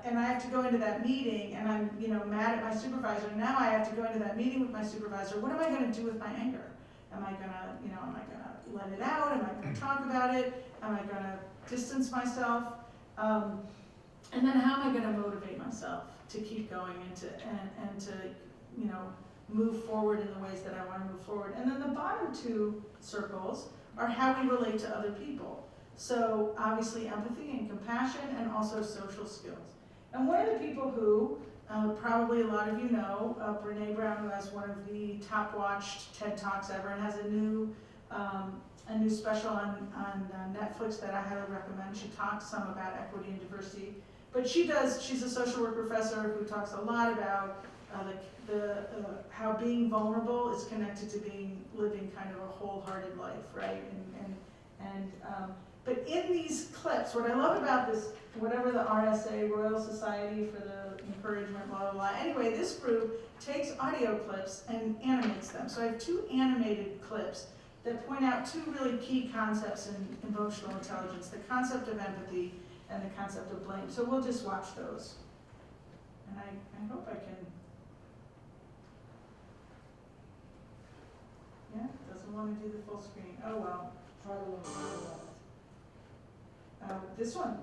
and I have to go into that meeting, and I'm mad at my supervisor. Now I have to go into that meeting with my supervisor. What am I going to do with my anger? Am I going to let it out? Am I going to talk about it? Am I going to distance myself? And then how am I going to motivate myself to keep going and to move forward in the ways that I want to move forward? And then the bottom two circles are how we relate to other people. So obviously empathy and compassion, and also social skills. And one of the people who, probably a lot of you know, Brene Brown, who has one of the top watched TED Talks ever and has a new special on Netflix that I highly recommend. She talks some about equity and diversity. But she's a social work professor who talks a lot about how being vulnerable is connected to living kind of a wholehearted life, right? But in these clips, what I love about this, whatever the RSA, Royal Society for the Encouragement, blah, blah, blah. Anyway, this group takes audio clips and animates them. So I have 2 animated clips that point out 2 really key concepts in emotional intelligence, the concept of empathy and the concept of blame. So we'll just watch those. And I hope I can. Yeah, doesn't want to do the full screen. Oh well. Try the one to the left. This one.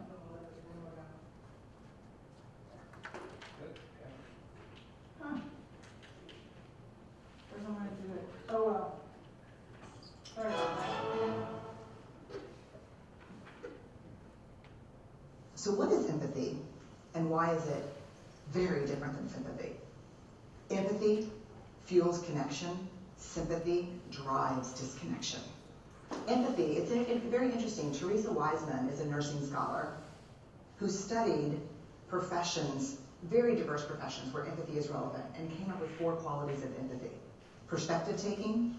Huh. Doesn't want to do it. Oh well. Sorry about that.
So what is empathy, and why is it very different than sympathy? Empathy fuels connection. Sympathy drives disconnection. Empathy, it's very interesting. Teresa Wiseman is a nursing scholar who studied professions, very diverse professions where empathy is relevant, and came up with 4 qualities of empathy. Perspective taking,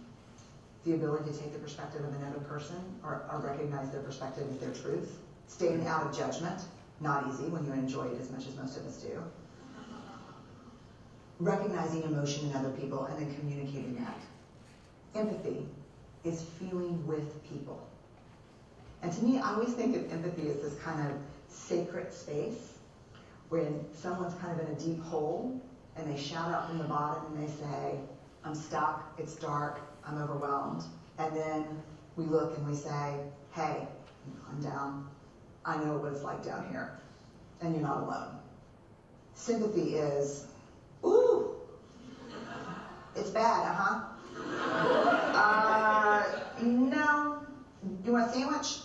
the ability to take the perspective of another person or recognize their perspective as their truth. Staying out of judgment, not easy when you enjoy it as much as most of us do. Recognizing emotion in other people and then communicating that. Empathy is feeling with people. And to me, I always think of empathy as this kind of sacred space when someone's kind of in a deep hole and they shout out from the bottom and they say, I'm stuck, it's dark, I'm overwhelmed. And then we look and we say, hey, I'm down. I know what it's like down here, and you're not alone. Sympathy is, ooh, it's bad, no, you want a sandwich?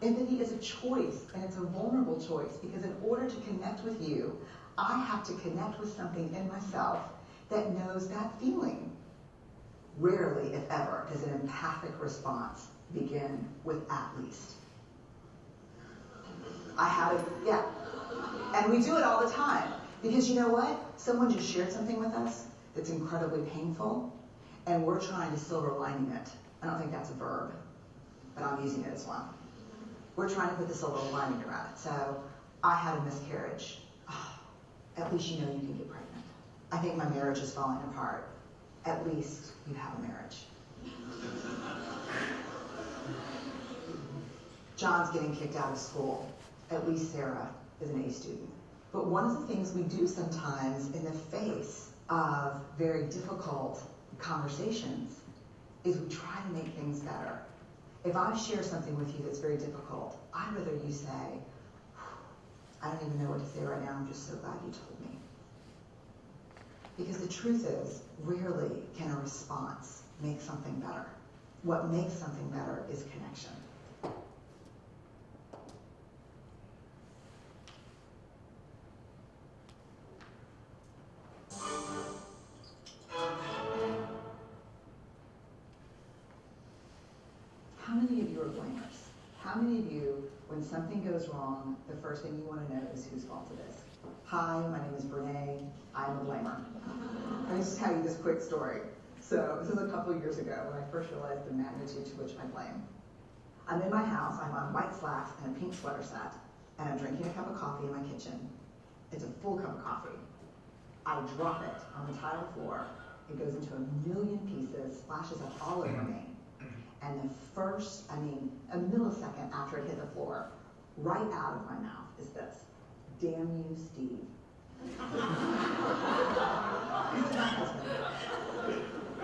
Empathy is a choice, and it's a vulnerable choice, because in order to connect with you, I have to connect with something in myself that knows that feeling. Rarely, if ever, does an empathic response begin with at least. And we do it all the time. Because you know what? Someone just shared something with us that's incredibly painful, and we're trying to silver lining it. I don't think that's a verb, but I'm using it as one. We're trying to put the silver lining around it. So, I had a miscarriage. Oh, at least you know you can get pregnant. I think my marriage is falling apart. At least you have a marriage. John's getting kicked out of school. At least Sarah is an A student. But one of the things we do sometimes in the face of very difficult conversations is we try to make things better. If I share something with you that's very difficult, I'd rather you say, I don't even know what to say right now, I'm just so glad you told me. Because the truth is, rarely can a response make something better. What makes something better is connection. How many of you are blamers? How many of you, when something goes wrong, the first thing you want to know is whose fault it is? Hi, my name is Brene. I'm a blamer. Let me just tell you this quick story. So this is a couple of years ago when I first realized the magnitude to which I blame. I'm in my house, I'm on white slacks and a pink sweater set, and I'm drinking a cup of coffee in my kitchen. It's a full cup of coffee. I drop it on the tile floor. It goes into a million pieces, splashes up all over me. And a millisecond after it hit the floor, right out of my mouth is this: damn you, Steve.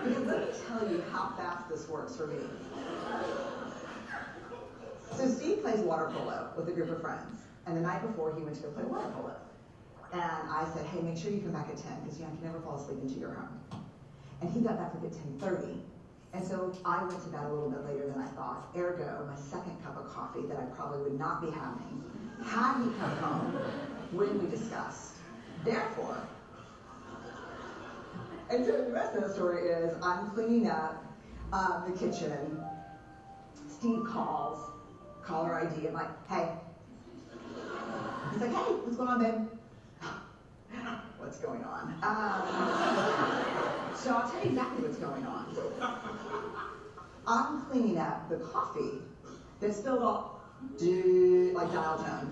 Because let me tell you how fast this works for me. So Steve plays water polo with a group of friends, and the night before he went to go play water polo. And I said, hey, make sure you come back at 10, because you can never fall asleep into your home. And he got back like at 10:30. And so I went to bed a little bit later than I thought. Ergo, my second cup of coffee that I probably would not be having had he come home when we discussed. Therefore, and so the rest of the story is I'm cleaning up the kitchen. Steve calls, caller ID. I'm like, hey. He's like, hey, what's going on, babe? What's going on? So I'll tell you exactly what's going on. I'm cleaning up the coffee that spilled all like dial tone.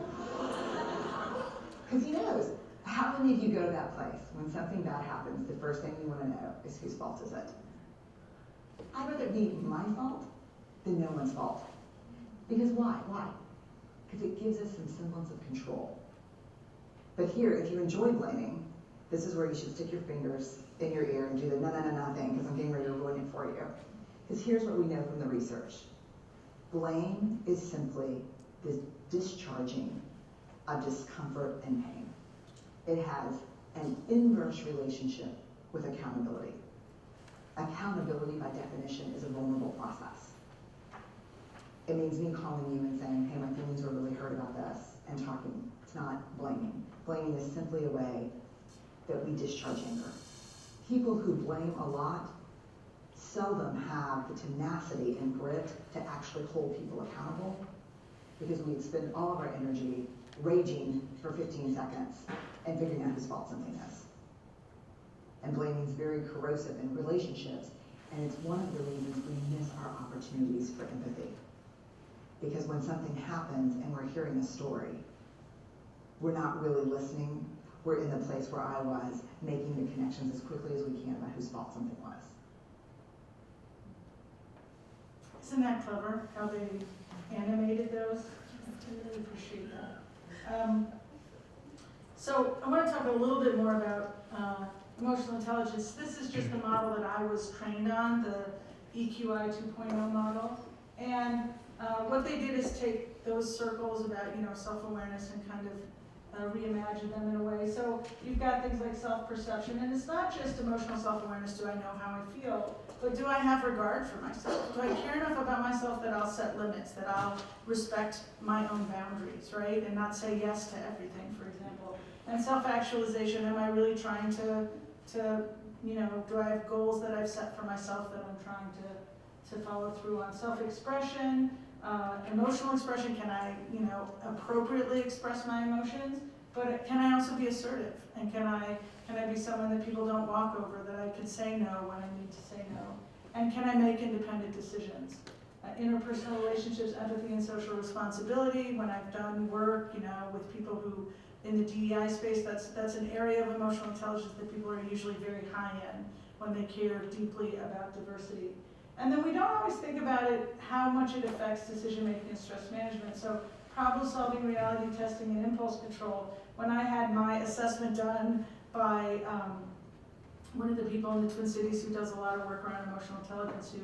Because he knows. How many of you go to that place when something bad happens, the first thing you want to know is whose fault is it? I'd rather it be my fault than no one's fault. Because why? Why? Because it gives us some semblance of control. But here, if you enjoy blaming, this is where you should stick your fingers in your ear and do the na-na-na-na thing, because I'm getting ready to ruin it for you. Because here's what we know from the research. Blame is simply the discharging of discomfort and pain. It has an inverse relationship with accountability. Accountability, by definition, is a vulnerable process. It means me calling you and saying, hey, my feelings are really hurt about this, and talking. It's not blaming. Blaming is simply a way that we discharge anger. People who blame a lot seldom have the tenacity and grit to actually hold people accountable, because we spend all of our energy raging for 15 seconds and figuring out whose fault something is. And blaming is very corrosive in relationships, and it's one of the reasons we miss our opportunities for empathy. Because when something happens and we're hearing a story, we're not really listening. We're in the place where I was, making the connections as quickly as we can about whose fault something was.
Isn't that clever, how they animated those? I really appreciate that. So I want to talk a little bit more about emotional intelligence. This is just the model that I was trained on, the EQI 2.0 model. And what they did is take those circles about, self-awareness and kind of reimagine them in a way. So you've got things like self-perception, and it's not just emotional self-awareness, do I know how I feel, but do I have regard for myself? Do I care enough about myself that I'll set limits, that I'll respect my own boundaries, right? And not say yes to everything, for example. And self-actualization, am I really trying to do I have goals that I've set for myself that I'm trying to follow through on? Self-expression, emotional expression, can I, appropriately express my emotions, but can I also be assertive? And can I be someone that people don't walk over, that I can say no when I need to say no? And can I make independent decisions? Interpersonal relationships, empathy and social responsibility. When I've done work, with people who, in the DEI space, that's an area of emotional intelligence that people are usually very high in when they care deeply about diversity. And then we don't always think about it, how much it affects decision-making and stress management. So problem-solving, reality testing, and impulse control. When I had my assessment done by one of the people in the Twin Cities who does a lot of work around emotional intelligence,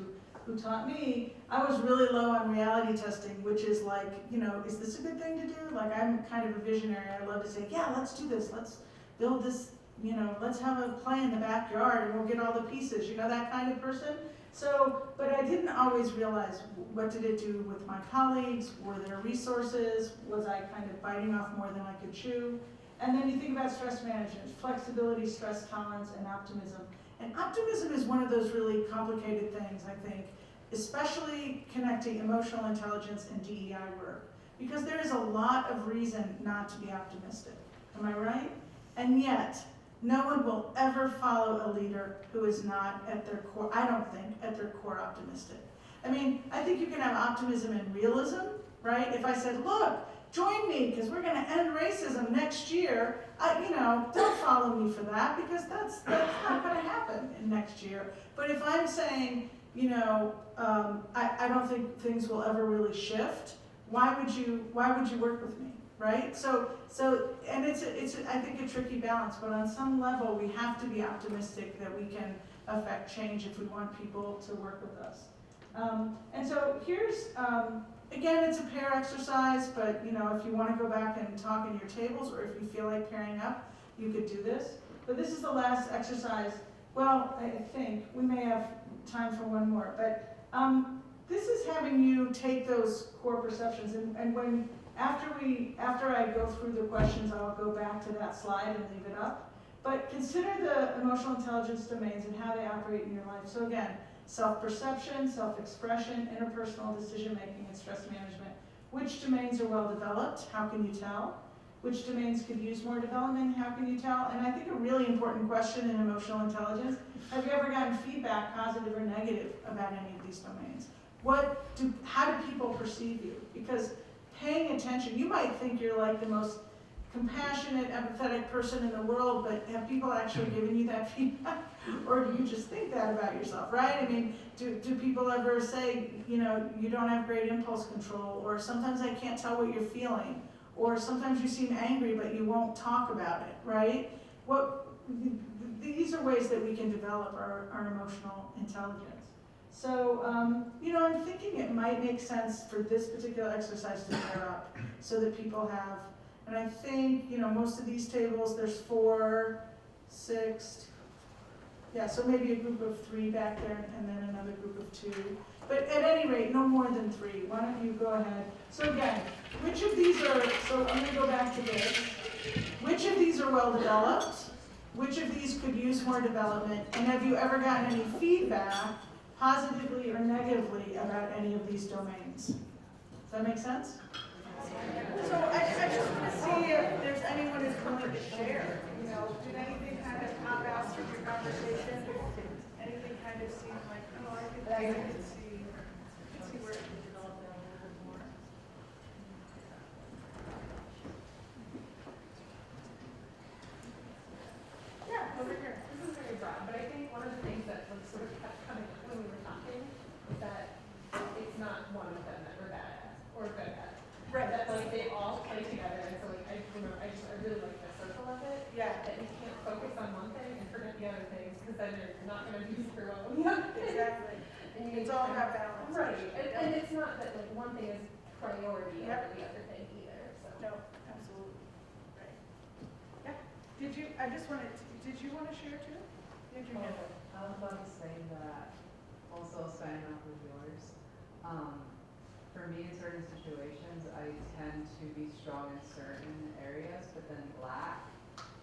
who taught me, I was really low on reality testing, which is like, is this a good thing to do? Like, I'm kind of a visionary. I love to say, yeah, let's do this. Let's build this, let's have a play in the backyard and we'll get all the pieces, that kind of person. So, but I didn't always realize, what did it do with my colleagues? Were there resources? Was I kind of biting off more than I could chew? And then you think about stress management, flexibility, stress tolerance, and optimism. And optimism is one of those really complicated things, I think, especially connecting emotional intelligence and DEI work. Because there is a lot of reason not to be optimistic. Am I right? And yet, no one will ever follow a leader who is not at their core, I don't think, at their core optimistic. I mean, I think you can have optimism and realism, right? If I said, look, join me because we're going to end racism next year, don't follow me for that because that's not going to happen in next year. But if I'm saying, I don't think things will ever really shift, why would you work with me, right? So and it's I think a tricky balance, but on some level we have to be optimistic that we can affect change if we want people to work with us. And so here's, again, it's a pair exercise, but if you want to go back and talk in your tables, or if you feel like pairing up, you could do this. But this is the last exercise. Well, I think we may have time for one more, but this is having you take those core perceptions, and when after I go through the questions, I'll go back to that slide and leave it up. But consider the emotional intelligence domains and how they operate in your life. So again, self-perception, self-expression, interpersonal decision-making, and stress management. Which domains are well developed? How can you tell? Which domains could use more development? How can you tell? And I think a really important question in emotional intelligence, have you ever gotten feedback, positive or negative, about any of these domains? How do people perceive you? Because paying attention, you might think you're like the most compassionate, empathetic person in the world, but have people actually given you that feedback? Or do you just think that about yourself, right? I mean, do people ever say, you don't have great impulse control, or sometimes I can't tell what you're feeling, or sometimes you seem angry but you won't talk about it, right? These are ways that we can develop our emotional intelligence. So, I'm thinking it might make sense for this particular exercise to pair up so that people have, and I think, most of these tables, there's 4, 6, yeah, so maybe a group of 3 back there and then another group of 2. But at any rate, no more than 3. Why don't you go ahead? So again, which of these are, so I'm gonna go back to this. Which of these are well developed? Which of these could use more development? And have you ever gotten any feedback, positively or negatively, about any of these domains? Does that make sense? So I just want to see if there's anyone who's willing to share. Did anything kind of pop out through your conversation? Anything kind of seem like, I could see where it could develop that a little bit more. Yeah, over here.
This is very broad, but I think one of the things that sort of kept coming up when we were talking is that it's not one of them that we're bad at or good at.
Right.
That they all play together, and so I really like the circle of it.
Yeah.
That you can't focus on one thing and forget the other things, because then you're not going to do super well with the other thing.
Exactly.
And
It's all about balance.
Right. And it's not that one thing is priority over the other thing either. So.
No, absolutely. Right. Yeah. Did you want to share too?
I was about to say that, also signing up with yours. For me, in certain situations, I tend to be strong in certain areas, but then lack.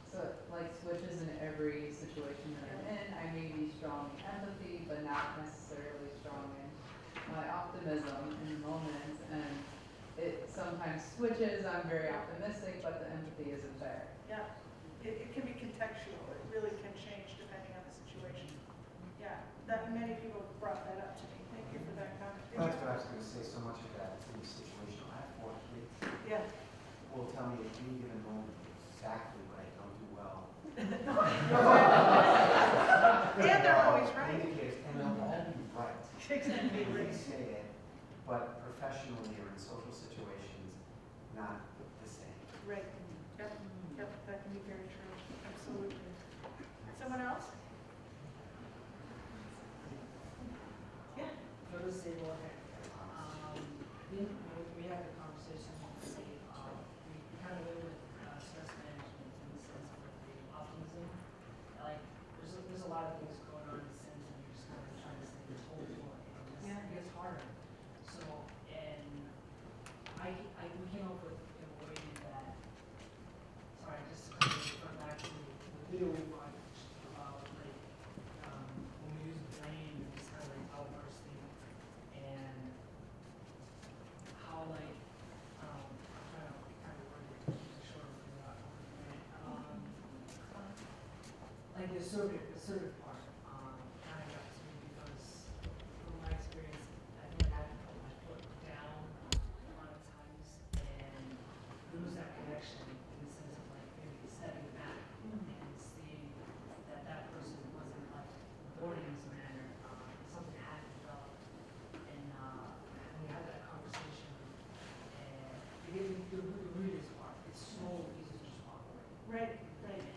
So like switches in every situation that I'm in. I may be strong in empathy, but not necessarily strong in my optimism in the moment. And it sometimes switches. I'm very optimistic, but the empathy isn't there.
Yeah. It can be contextual. It really can change depending on the situation. Yeah. That many people brought that up to me. Thank you for that comment.
That's what I was going to say. So much of that is situational. I have 4 kids.
Yeah.
Will tell me at any given moment exactly what I don't do well.
And they're always right.
Indicators, and they'll all be right.
Exactly.
They say it, but professionally or in social situations, not the same.
Right. Yep. Yep. That can be very true. Absolutely. Someone else? Yeah.
For the same one, we had a conversation, we kind of went with stress management in the sense of the optimism. Like, there's a lot of things going on in the sense and you're just kind of trying to stay hopeful, and it gets harder. So, and we came up with a way that, sorry, just to kind of refer back to the video we watched about when we use the brain, it's kind of like outbursting, and how I'm trying to kind of word it, keep it short, assertive part, kind of got to me because from my experience, I think I put my foot down a lot of times and lose that connection in the sense of like maybe stepping back and seeing that that person wasn't like boarding in this manner, something had developed. And when we had that conversation, and it gave me the reader's part, it's so easy to just walk away.
Right, right.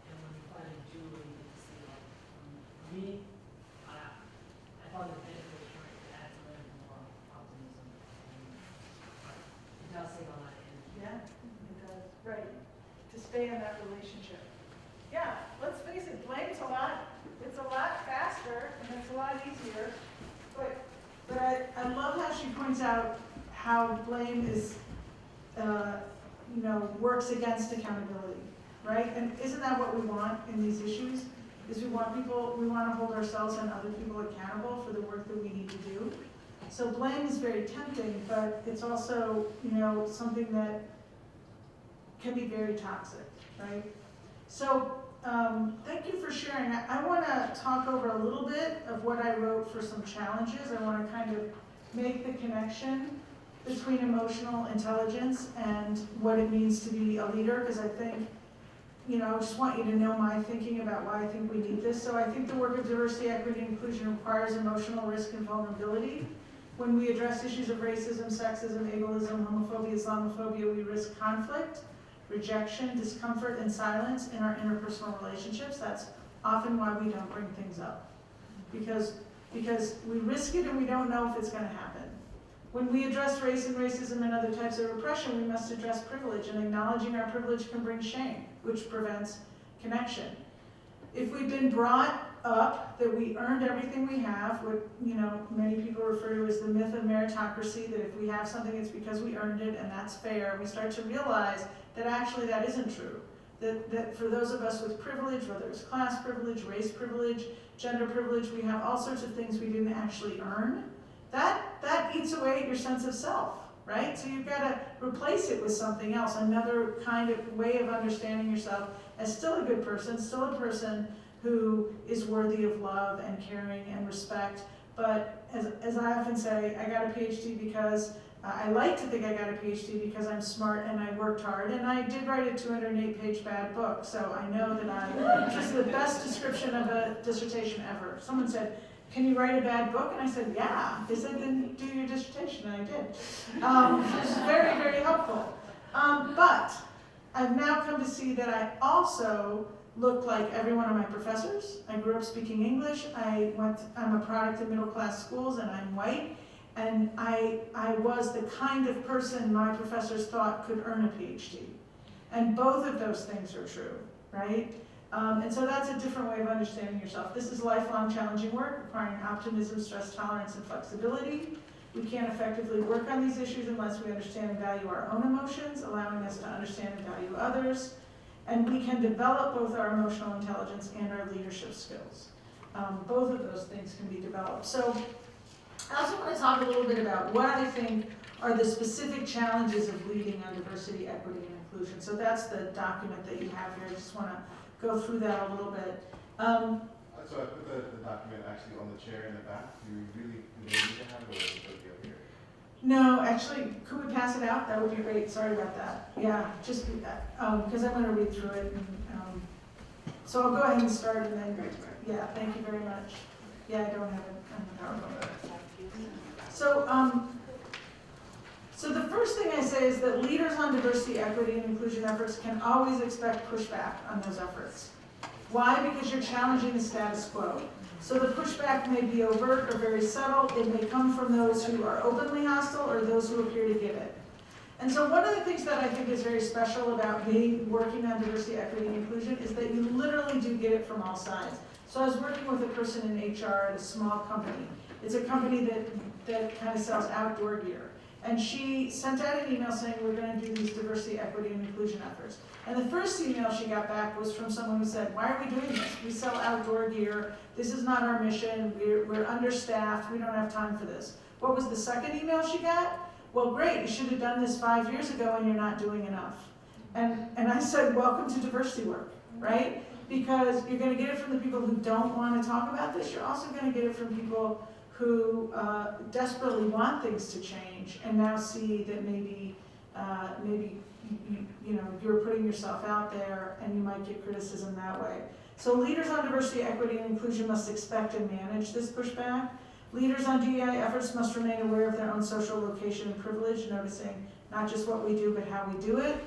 And when you finally do really get to see, like, for me, I found the benefit of trying to add a little bit more optimism. And it does take a lot of energy.
Yeah, it does, right, to stay in that relationship. Yeah, let's face it, blame's it's a lot faster and it's a lot easier, but I love how she points out how blame is, works against accountability, right? And isn't that what we want in these issues? Is we want to hold ourselves and other people accountable for the work that we need to do. So blame is very tempting, but it's also, something that can be very toxic, right? So thank you for sharing. I want to talk over a little bit of what I wrote for some challenges. I want to kind of make the connection between emotional intelligence and what it means to be a leader, because I think, I just want you to know my thinking about why I think we need this. So I think the work of diversity, equity, and inclusion requires emotional risk and vulnerability. When we address issues of racism, sexism, ableism, homophobia, Islamophobia, we risk conflict, rejection, discomfort, and silence in our interpersonal relationships. That's often why we don't bring things up, because we risk it and we don't know if it's going to happen. When we address race and racism and other types of repression, we must address privilege, and acknowledging our privilege can bring shame, which prevents connection. If we've been brought up that we earned everything we have, what many people refer to as the myth of meritocracy, that if we have something it's because we earned it and that's fair, we start to realize that actually that isn't true. That for those of us with privilege, whether it's class privilege, race privilege, gender privilege, we have all sorts of things we didn't actually earn. That eats away at your sense of self, right? So you've got to replace it with something else, another kind of way of understanding yourself as still a good person, still a person who is worthy of love and caring and respect. But as I often say, I got a PhD because I like to think I got a PhD because I'm smart and I worked hard, and I did write a 208-page bad book, so I know that which is the best description of a dissertation ever. Someone said, "Can you write a bad book?" And I said, "Yeah." They said, "Then do your dissertation," and I did. It was very, very helpful. But I've now come to see that I also look like every one of my professors. I grew up speaking English. I'm a product of middle-class schools, and I'm white. And I was the kind of person my professors thought could earn a PhD. And both of those things are true, right? And so that's a different way of understanding yourself. This is lifelong challenging work requiring optimism, stress tolerance, and flexibility. We can't effectively work on these issues unless we understand and value our own emotions, allowing us to understand and value others. And we can develop both our emotional intelligence and our leadership skills. Both of those things can be developed. So I also want to talk a little bit about what I think are the specific challenges of leading on diversity, equity, and inclusion. So that's the document that you have here. I just want to go through that a little bit.
So I put the document actually on the chair in the back. Do you really need to have it, or should it be up here?
No, actually, could we pass it out? That would be great. Sorry about that. Yeah, just because I'm going to read through it. And, so I'll go ahead and start, and then, yeah, thank you very much. Yeah, I don't have it on the PowerPoint. So the first thing I say is that leaders on diversity, equity, and inclusion efforts can always expect pushback on those efforts. Why? Because you're challenging the status quo. So the pushback may be overt or very subtle. It may come from those who are openly hostile or those who appear to give it. And so one of the things that I think is very special about working on diversity, equity, and inclusion is that you literally do get it from all sides. So I was working with a person in HR at a small company. It's a company that kind of sells outdoor gear. And she sent out an email saying, we're going to do these diversity, equity, and inclusion efforts. And the first email she got back was from someone who said, why are we doing this? We sell outdoor gear. This is not our mission. We're understaffed. We don't have time for this. What was the second email she got? Well, great. You should have done this 5 years ago and you're not doing enough. And I said, welcome to diversity work, right? Because you're gonna get it from the people who don't wanna talk about this, you're also gonna get it from people who desperately want things to change and now see that maybe you're putting yourself out there and you might get criticism that way. So leaders on diversity, equity, and inclusion must expect and manage this pushback. Leaders on DEI efforts must remain aware of their own social location and privilege, noticing not just what we do, but how we do it.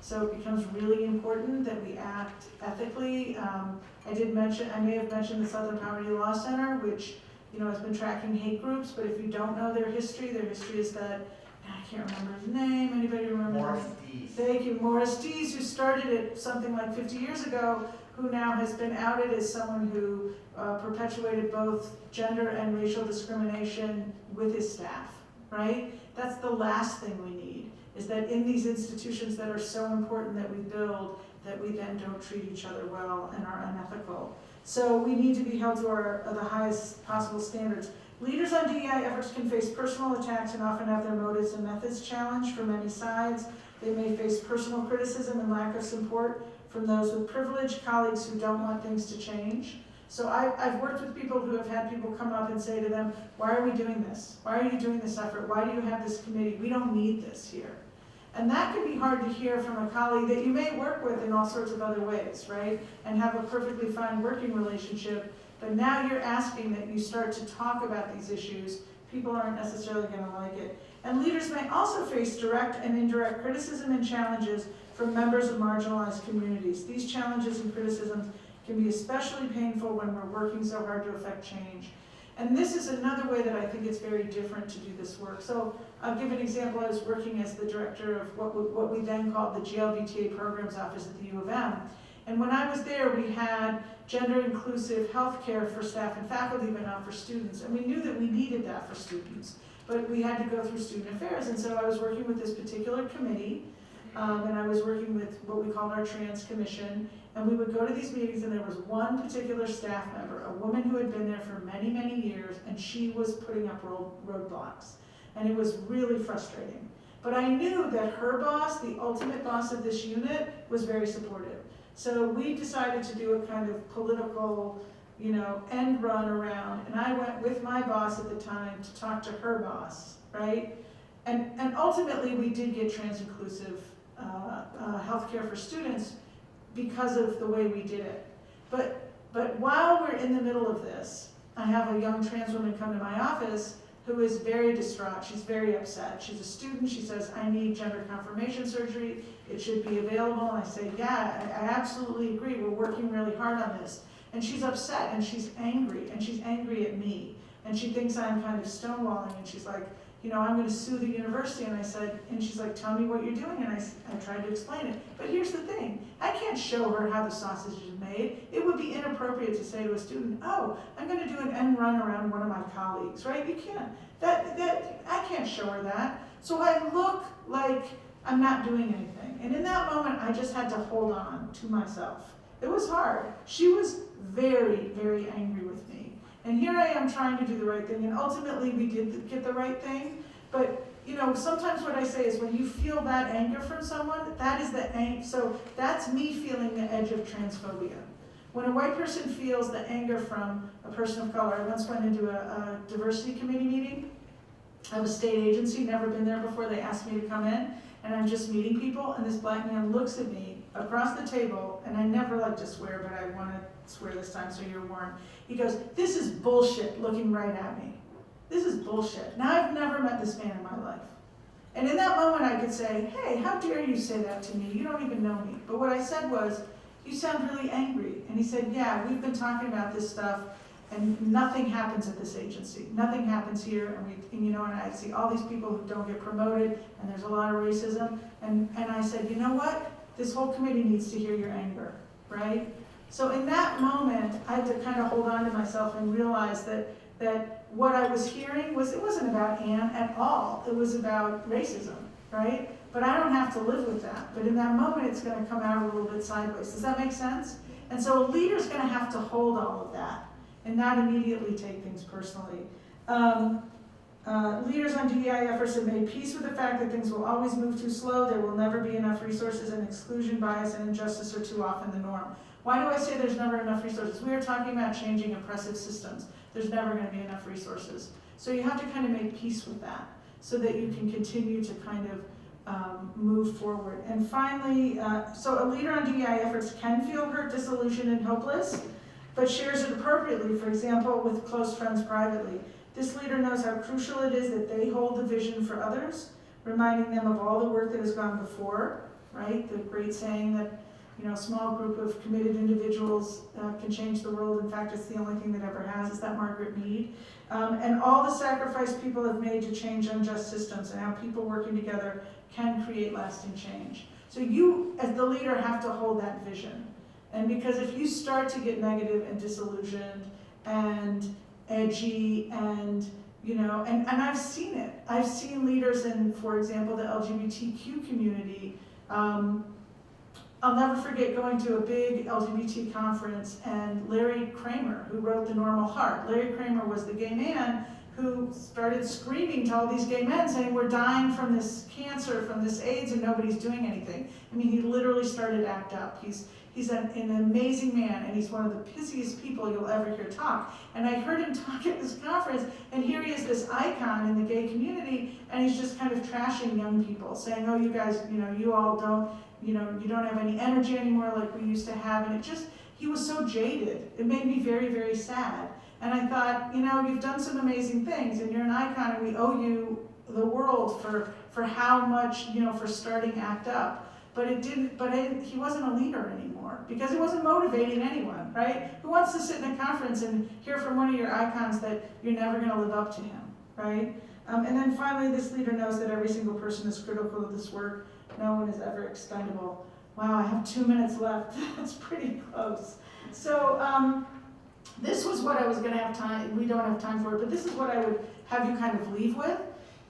So it becomes really important that we act ethically. I may have mentioned the Southern Poverty Law Center, which has been tracking hate groups, but if you don't know their history is that, I can't remember his name, anybody remember?
Morris Dees.
Thank you, Morris Dees, who started it something like 50 years ago, who now has been outed as someone who perpetuated both gender and racial discrimination with his staff, right? That's the last thing we need, is that in these institutions that are so important that we build, that we then don't treat each other well and are unethical. So we need to be held to the highest possible standards. Leaders on DEI efforts can face personal attacks and often have their motives and methods challenged from many sides. They may face personal criticism and lack of support from those with privilege, colleagues who don't want things to change. So I've worked with people who have had people come up and say to them, why are we doing this? Why are you doing this effort? Why do you have this committee? We don't need this here. And that can be hard to hear from a colleague that you may work with in all sorts of other ways, right? And have a perfectly fine working relationship. But now you're asking that you start to talk about these issues. People aren't necessarily going to like it. And leaders may also face direct and indirect criticism and challenges from members of marginalized communities. These challenges and criticisms can be especially painful when we're working so hard to affect change. And this is another way that I think it's very different to do this work. So I'll give an example. I was working as the director of what we then called the GLBTA Programs Office at the U of M. And when I was there, we had gender-inclusive healthcare for staff and faculty, but not for students. And we knew that we needed that for students, but we had to go through student affairs. And so I was working with this particular committee, and I was working with what we called our trans commission. And we would go to these meetings, and there was one particular staff member, a woman who had been there for many, many years, and she was putting up roadblocks. And it was really frustrating. But I knew that her boss, the ultimate boss of this unit, was very supportive. So we decided to do a kind of political, end run around. And I went with my boss at the time to talk to her boss, right? And ultimately, we did get trans-inclusive healthcare for students because of the way we did it. But while we're in the middle of this, I have a young trans woman come to my office who is very distraught. She's very upset. She's a student. She says, I need gender confirmation surgery. It should be available. And I say, yeah, I absolutely agree. We're working really hard on this. And she's upset and she's angry at me. And she thinks I'm kind of stonewalling. And she's like, I'm going to sue the university. And she's like, tell me what you're doing. And I tried to explain it. But here's the thing. I can't show her how the sausage is made. It would be inappropriate to say to a student, oh, I'm going to do an end run around one of my colleagues, right? You can't. I can't show her that. So I look like I'm not doing anything. And in that moment, I just had to hold on to myself. It was hard. She was very, very angry with me. And here I am trying to do the right thing, and ultimately we did get the right thing. But sometimes what I say is when you feel that anger from someone, that is the anger. So that's me feeling the edge of transphobia. When a white person feels the anger from a person of color, I once went into a diversity committee meeting of a state agency, never been there before. They asked me to come in, and I'm just meeting people, and this black man looks at me across the table, and I never like to swear, but I want to swear this time, so you're warned. He goes, this is bullshit, looking right at me. This is bullshit. Now, I've never met this man in my life. And in that moment, I could say, hey, how dare you say that to me? You don't even know me. But what I said was, you sound really angry. And he said, yeah, we've been talking about this stuff, and nothing happens at this agency. Nothing happens here, and I see all these people who don't get promoted, and there's a lot of racism. And I said, you know what? This whole committee needs to hear your anger, right? So in that moment, I had to kind of hold on to myself and realize that what I was hearing it wasn't about Anne at all. It was about racism, right? But I don't have to live with that. But in that moment, it's going to come out a little bit sideways. Does that make sense? And so a leader's going to have to hold all of that and not immediately take things personally. Leaders on DEI efforts have made peace with the fact that things will always move too slow. There will never be enough resources, and exclusion, bias, and injustice are too often the norm. Why do I say there's never enough resources? We are talking about changing oppressive systems. There's never going to be enough resources. So you have to kind of make peace with that so that you can continue to kind of move forward. And finally, so a leader on DEI efforts can feel hurt, disillusioned, and hopeless, but shares it appropriately, for example, with close friends privately. This leader knows how crucial it is that they hold the vision for others, reminding them of all the work that has gone before, right? The great saying that, you know, a small group of committed individuals can change the world. In fact, it's the only thing that ever has. Is that Margaret Mead? And all the sacrifice people have made to change unjust systems and how people working together can create lasting change. So you, as the leader, have to hold that vision. And because if you start to get negative and disillusioned and edgy and, you know, and I've seen it. I've seen leaders in, for example, the LGBTQ community. I'll never forget going to a big LGBT conference and Larry Kramer, who wrote The Normal Heart. Larry Kramer was the gay man who started screaming to all these gay men saying, we're dying from this cancer, from this AIDS, and nobody's doing anything. I mean, he literally started to act up. He's an amazing man, and he's one of the pissiest people you'll ever hear talk. And I heard him talk at this conference, and here he is, this icon in the gay community, and he's just kind of trashing young people, saying, oh, you guys, you know, you all don't, you know, you don't have any energy anymore like we used to have. And it just, he was so jaded. It made me very, very sad. And I thought, you know, you've done some amazing things, and you're an icon, and we owe you the world for how much, you know, for starting ACT UP. But he wasn't a leader anymore because he wasn't motivating anyone, right? Who wants to sit in a conference and hear from one of your icons that you're never going to live up to him, right? And then finally, this leader knows that every single person is critical of this work. No one is ever expendable. Wow, I have 2 minutes left. That's pretty close. So this was what I was going to have time. We don't have time for it, but this is what I would have you kind of leave with.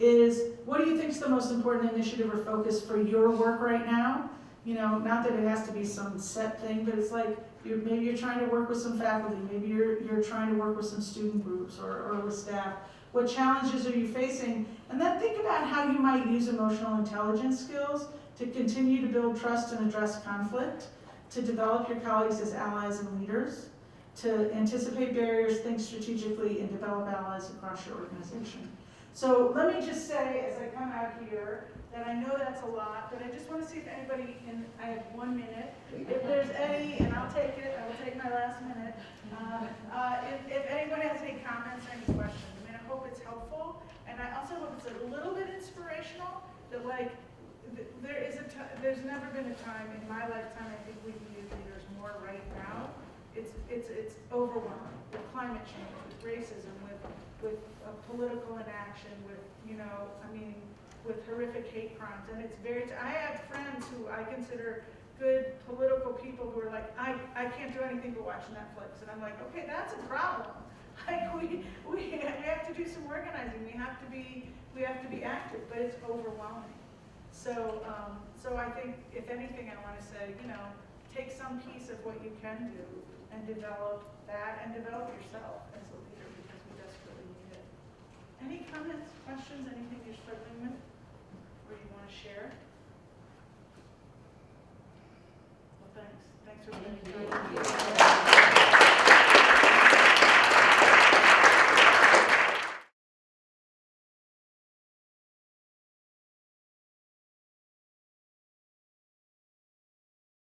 Is what do you think is the most important initiative or focus for your work right now? You know, not that it has to be some set thing, but it's like maybe you're trying to work with some faculty, maybe you're trying to work with some student groups or with staff. What challenges are you facing? And then think about how you might use emotional intelligence skills to continue to build trust and address conflict, to develop your colleagues as allies and leaders, to anticipate barriers, think strategically, and develop allies across your organization. So let me just say, as I come out here, that I know that's a lot, but I just want to see if anybody, I have 1 minute, if there's any, and I'll take it, I will take my last minute, if anybody has any comments or any questions. I mean, I hope it's helpful, and I also hope it's a little bit inspirational, that like, there's never been a time in my lifetime I think we need leaders more right now. It's overwhelming with climate change, with racism, with political inaction, with, you know, I mean, with horrific hate crimes. And it's I have friends who I consider good political people who are like, I can't do anything but watch Netflix. And I'm like, okay, that's a problem. Like we have to do some organizing. We have to be active, but it's overwhelming. So I think if anything I want to say, you know, take some piece of what you can do and develop that and develop yourself as a leader because we desperately need it. Any comments, questions, anything you're struggling with or you want to share? Well, thanks. Thanks for being here.